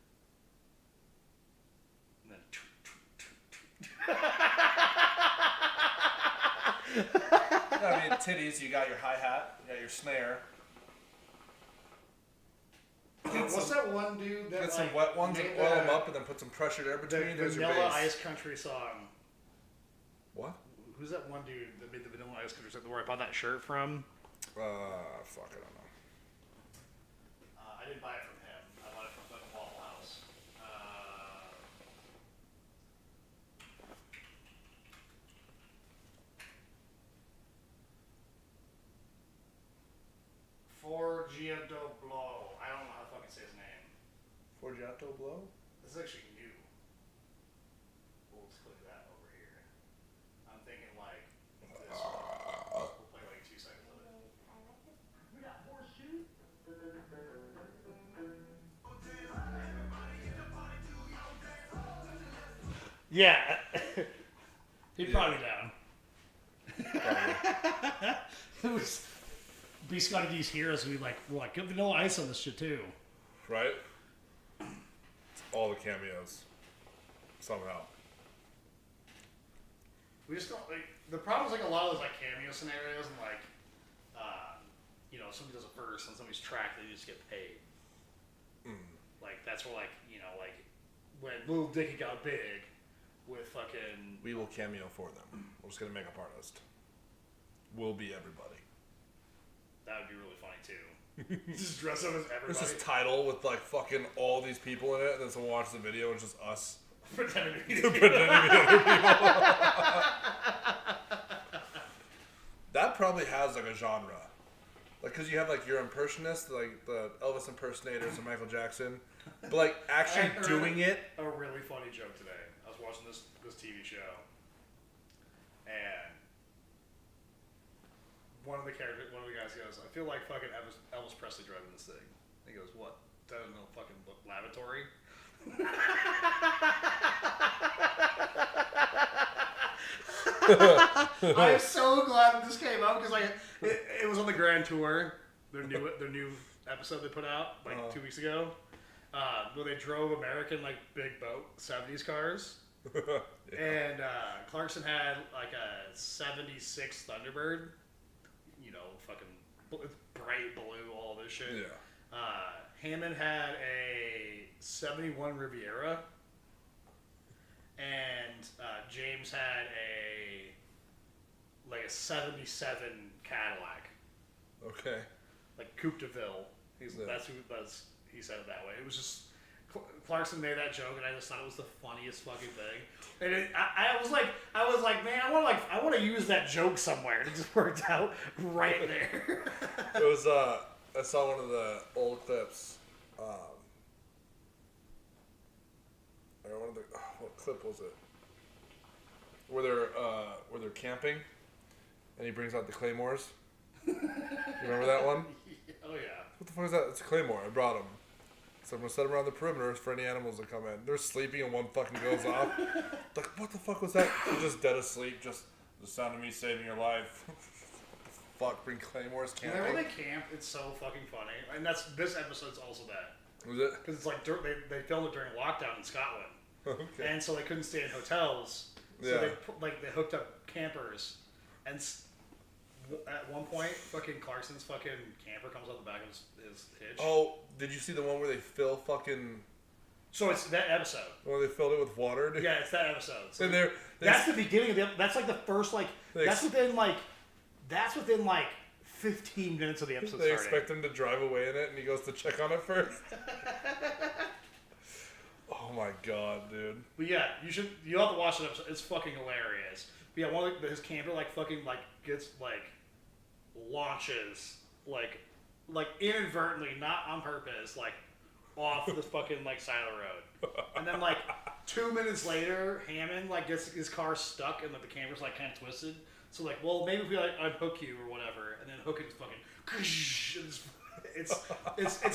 B: And then.
A: I mean, titties, you got your hi-hat, you got your snare.
B: What's that one dude that
A: Get some
B: like,
A: wet ones and
B: made
A: oil
B: the-
A: them up and then put some pressure there
B: The
A: between. There's your
B: Vanilla
A: bass.
B: Ice Country song.
A: What?
B: Who's that one dude that made the Vanilla Ice Country song where I bought that shirt from?
A: Fuck, I don't know.
B: I didn't buy it from him. I bought it from fucking Waffle House. Forgiato Blow. I don't know how to fucking say his name.
A: Forgiato Blow?
B: This is actually new. We'll just click that over here. I'm thinking like this one. We'll play like 2 seconds of it. Yeah. He'd probably be down.
A: Probably.
B: It was Beast got these heroes we're like, give Vanilla Ice on this shit too.
A: Right? It's all the cameos. Somehow.
B: We just don't like the problem is like a lot of those like cameo scenarios and like somebody does a verse on somebody's track, they just get paid. Like that's where like when Little Dicky got big with fucking
A: We will cameo for them. We're just gonna make up artist. We'll be everybody.
B: that would be really funny too. Just dress up as everybody.
A: It's this title with like fucking all these people in it, and then someone watches the video and it's just us
B: pretending to be
A: pretending to be other people. that probably has like a genre. Like, cause you have like your impersonist, like the Elvis impersonators and Michael Jackson, but like actually doing it.
B: A really funny joke today. I was watching this TV show, and one of the guys goes, "I feel like fucking Elvis Presley driving this thing." He goes, "What? That is no fucking lavatory." I'm so glad that this came up because like it was on the Grand Tour, their new episode they put out like 2 weeks ago, where they drove American like big boat 70s cars, yeah. And Clarkson had like a '76 Thunderbird, you know, fucking bright blue, all this shit.
A: Yeah.
B: Hammond had a '71 Riviera. And James had a '77 Cadillac.
A: Okay.
B: Like Coupe de Ville. He said it that way. It was just Clarkson made that joke, and I just thought it was the funniest fucking thing. And I was like, man, I want to use that joke somewhere. And it just worked out right there.
A: It was I saw one of the old clips. Or one of the what clip was it? Where they're camping, and he brings out the claymores. You remember that one?
B: Oh yeah.
A: What the fuck is that? It's a claymore. I brought them. So I'm gonna set them around the perimeters for any animals that come in. They're sleeping and one fucking goes off. Like, what the fuck was that? You're just dead asleep. Just the sound of me saving your life. Fuck, bring claymores camping.
B: Whenever they camp, it's so fucking funny. And this episode's also that.
A: Was it?
B: Because it's like they filmed it during lockdown in Scotland.
A: Okay.
B: And so they couldn't stay in hotels. So they hooked up campers. And at one point, fucking Clarkson's fucking camper comes out the back of his hitch.
A: Oh, did you see the one where they fill fucking...
B: So it's that episode.
A: Where they filled it with water? Dude?
B: Yeah, it's that episode. So
A: and
B: that's the beginning of the... That's like the first, like... That's within 15 minutes of the episode
A: They
B: starting.
A: expect him to drive away in it, and he goes to check on it first. Oh my god, dude.
B: But yeah, you'll have to watch the episode. It's fucking hilarious. But yeah, his camper gets launches inadvertently, not on purpose, off the fucking side of the road. And then 2 minutes later, Hammond gets his car stuck and the camper's kind of twisted. So well, maybe if we unhook you or whatever, and then hook it fucking. It's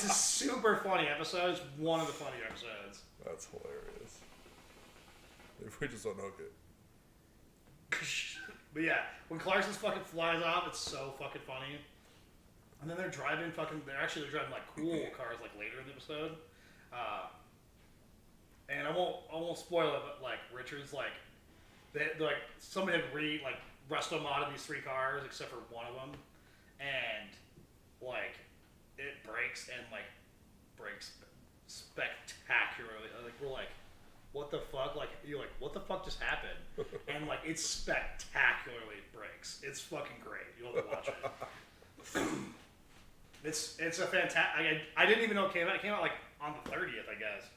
B: a super funny episode. It's one of the funny episodes.
A: That's hilarious. If we just unhook it.
B: But yeah, when Clarkson's fucking flies off, it's so fucking funny. And then they're driving they're driving cool cars later in the episode. And I won't spoil it, but Richard's somebody had wrestled him out of these 3 cars except for one of them, and it breaks and breaks spectacularly. We're what the fuck? You're what the fuck just happened? And it spectacularly breaks. It's fucking great. You'll have to watch it. It's a fantastic. I didn't even know it came out. It came out on the 30th, I guess.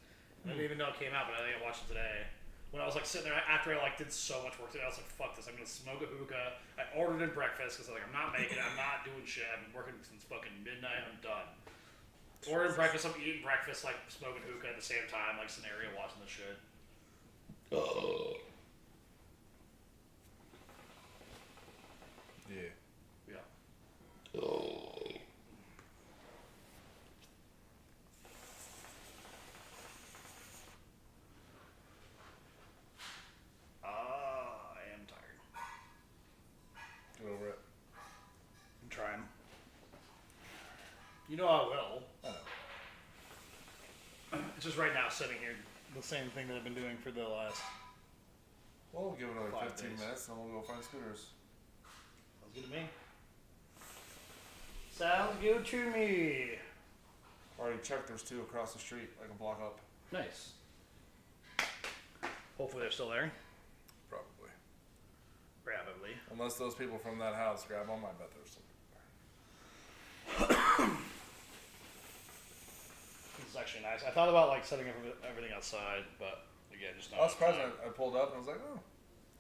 B: I didn't even know it came out, but I think I watched it today. When I was sitting there after I did so much work today, I was fuck this. I'm gonna smoke a hookah. I ordered in breakfast because I'm not making it. I'm not doing shit. I've been working since fucking midnight. I'm done. Ordering breakfast. I'm eating breakfast, smoking hookah at the same time, scenario watching the shit.
A: Yeah.
B: Yeah. I am tired.
A: Get over it.
B: I'm trying. You know I will.
A: I know.
B: It's just right now sitting here, the same thing that I've been doing for the last.
A: Well, we'll give it another
B: 5
A: 15
B: days.
A: minutes, and we'll go find scooters.
B: Sounds good to me. Sounds good to me.
A: Already checked. There's 2 across the street, a block up.
B: Nice. Hopefully they're still there.
A: Probably.
B: Probably.
A: Unless those people from that house grab them, I bet there's some.
B: This is actually nice. I thought about setting everything outside, but again, just not.
A: I was surprised. I pulled up and I was like, oh,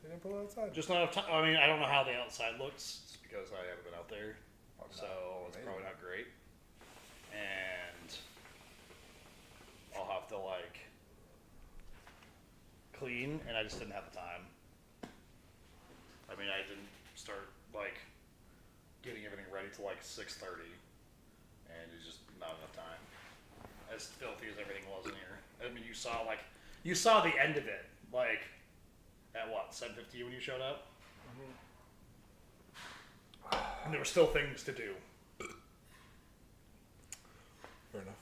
A: You didn't pull it outside.
B: Just not enough time. I mean, I don't know how the outside looks, just because I haven't been out there.
A: Probably
B: So
A: not
B: it's
A: amazing.
B: probably not great. And I'll have to like clean, and I just didn't have the time. I mean, I didn't start like getting everything ready till like 6:30, and it's just not enough time. As filthy as everything was in here. I mean, you saw the end of it, like at what 7:50 when you showed up. And there were still things to do.
A: Fair enough.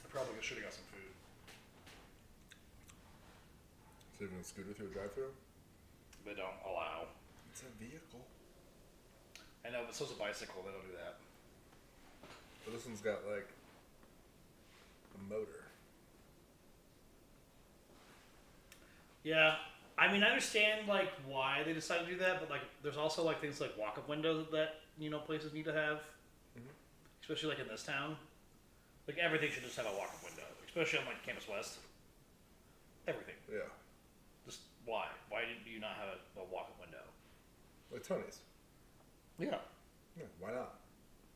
B: I probably should have got some food.
A: So you're gonna scooter through a drive-through?
B: They don't allow.
A: It's a vehicle.
B: I know, but so's a bicycle. They don't do that.
A: But this one's got like a motor.
B: Yeah, I mean, I understand like why they decided to do that, but like, there's also like things like walk-up windows that places need to have, especially like in this town. Like everything should just have a walk-up window, especially on like Campus West. Everything.
A: Yeah.
B: Just why? Why do you not have a walk-up window?
A: Like Tony's.
B: Yeah.
A: Yeah, why not?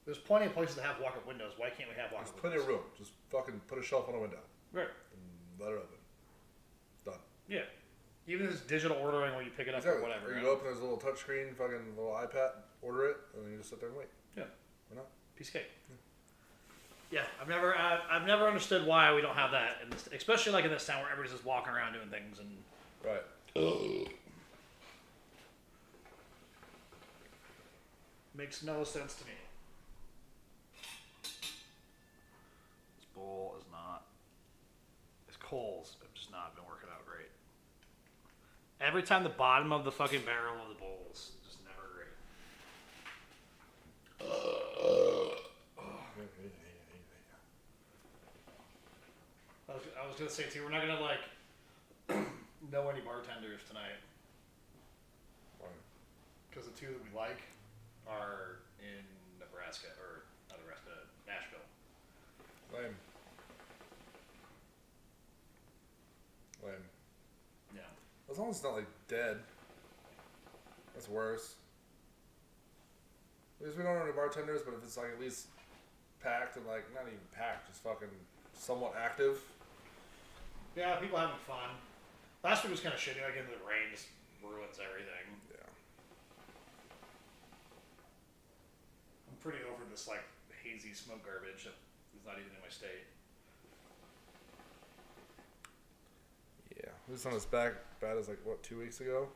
B: There's plenty of places that have walk-up windows. Why can't we have
A: There's
B: walk-up
A: plenty
B: windows?
A: of room. Just fucking put a shelf on a window
B: Right.
A: and let it open. Done.
B: Yeah. Even this digital ordering where you pick it up
A: Exactly.
B: or whatever.
A: Or you
B: right?
A: go up and there's a little touchscreen, fucking little iPad, order it, and then you just sit there and wait.
B: Yeah.
A: Why not?
B: Piece of cake. Yeah, I've never understood why we don't have that, in this, especially like in this town where everybody's just walking around doing things and.
A: Right.
B: Makes no sense to me. This bowl is not. His coals have just not been working out great. Every time the bottom of the fucking barrel of the bowl is just never great. I was gonna say too, we're not gonna like know any bartenders tonight
A: Why?
B: because the two that we like are in Nebraska or not Nebraska, Nashville.
A: Lame. Lame.
B: Yeah.
A: As long as it's not like dead. That's worse. Because we don't know any bartenders, but if it's like at least packed and like not even packed, just fucking somewhat active.
B: Yeah, people having fun. Last week was kind of shitty. Like, the rain just ruins everything.
A: Yeah.
B: I'm pretty over this like hazy smoke garbage that is not even in my state.
A: Yeah. It was not as bad as like what, 2 weeks ago?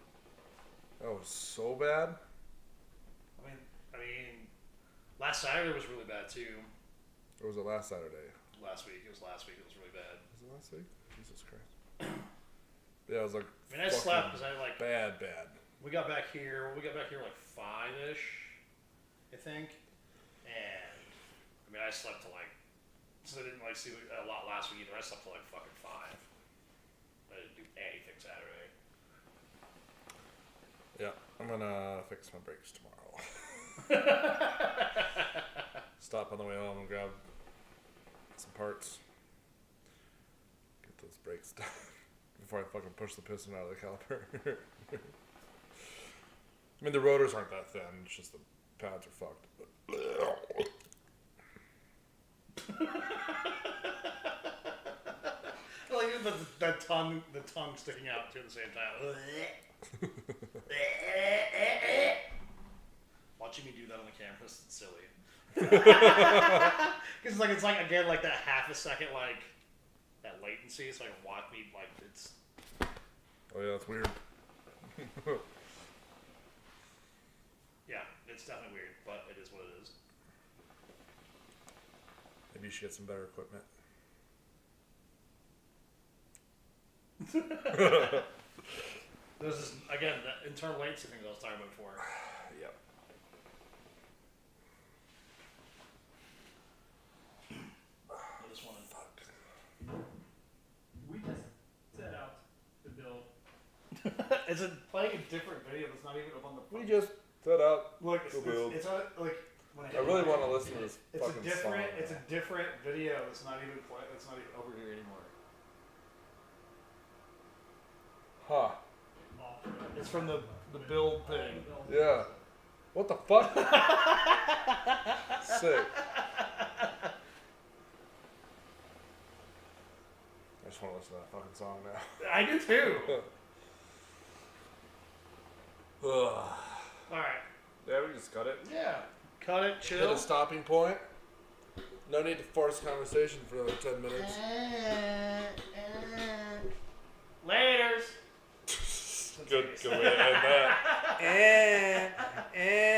A: That was so bad.
B: I mean, last Saturday was really bad too.
A: Or was it last Saturday?
B: Last week, it was really bad.
A: Was it last week? Jesus Christ. Yeah, it was like.
B: I mean, I slept because I like.
A: Bad.
B: We got back here like 5-ish, I think, and I mean, I slept till like. So I didn't like see a lot last week either. I slept till like fucking 5. I didn't do anything Saturday.
A: Yeah, I'm gonna fix my brakes tomorrow. Stop on the way home and grab some parts. Get those brakes done before I fucking push the piston out of the caliper. I mean, the rotors aren't that thin. It's just the pads are fucked.
B: I like the tongue sticking out too at the same time. Watching me do that on the camera is silly. Because it's like again like that half a second like that latency, so I can watch me like it's.
A: Oh yeah, that's weird.
B: Yeah, it's definitely weird, but it is what it is.
A: Maybe you should get some better equipment.
B: There's this again that internal latency thing that I was talking about before.
A: Yep.
B: I just want to.
D: We just set out to build.
B: Is it playing a different video that's not even up on the?
A: We just set out.
B: Look,
A: to build.
B: it's on like when
A: I really want to listen to this
B: It's a
A: fucking
B: different.
A: song.
B: It's a different video. It's not even play. It's not even over here anymore.
A: Huh.
B: It's from the build thing.
A: Yeah. What the fuck? Sick. I just want to listen to that fucking song now.
B: I do too.
A: Ugh.
B: All right.
A: Yeah, we just cut it.
B: Yeah. Cut it.
A: Hit
B: Chill.
A: a stopping point. No need to force conversation for another 10 minutes.
B: Laters.
A: Good way to end that.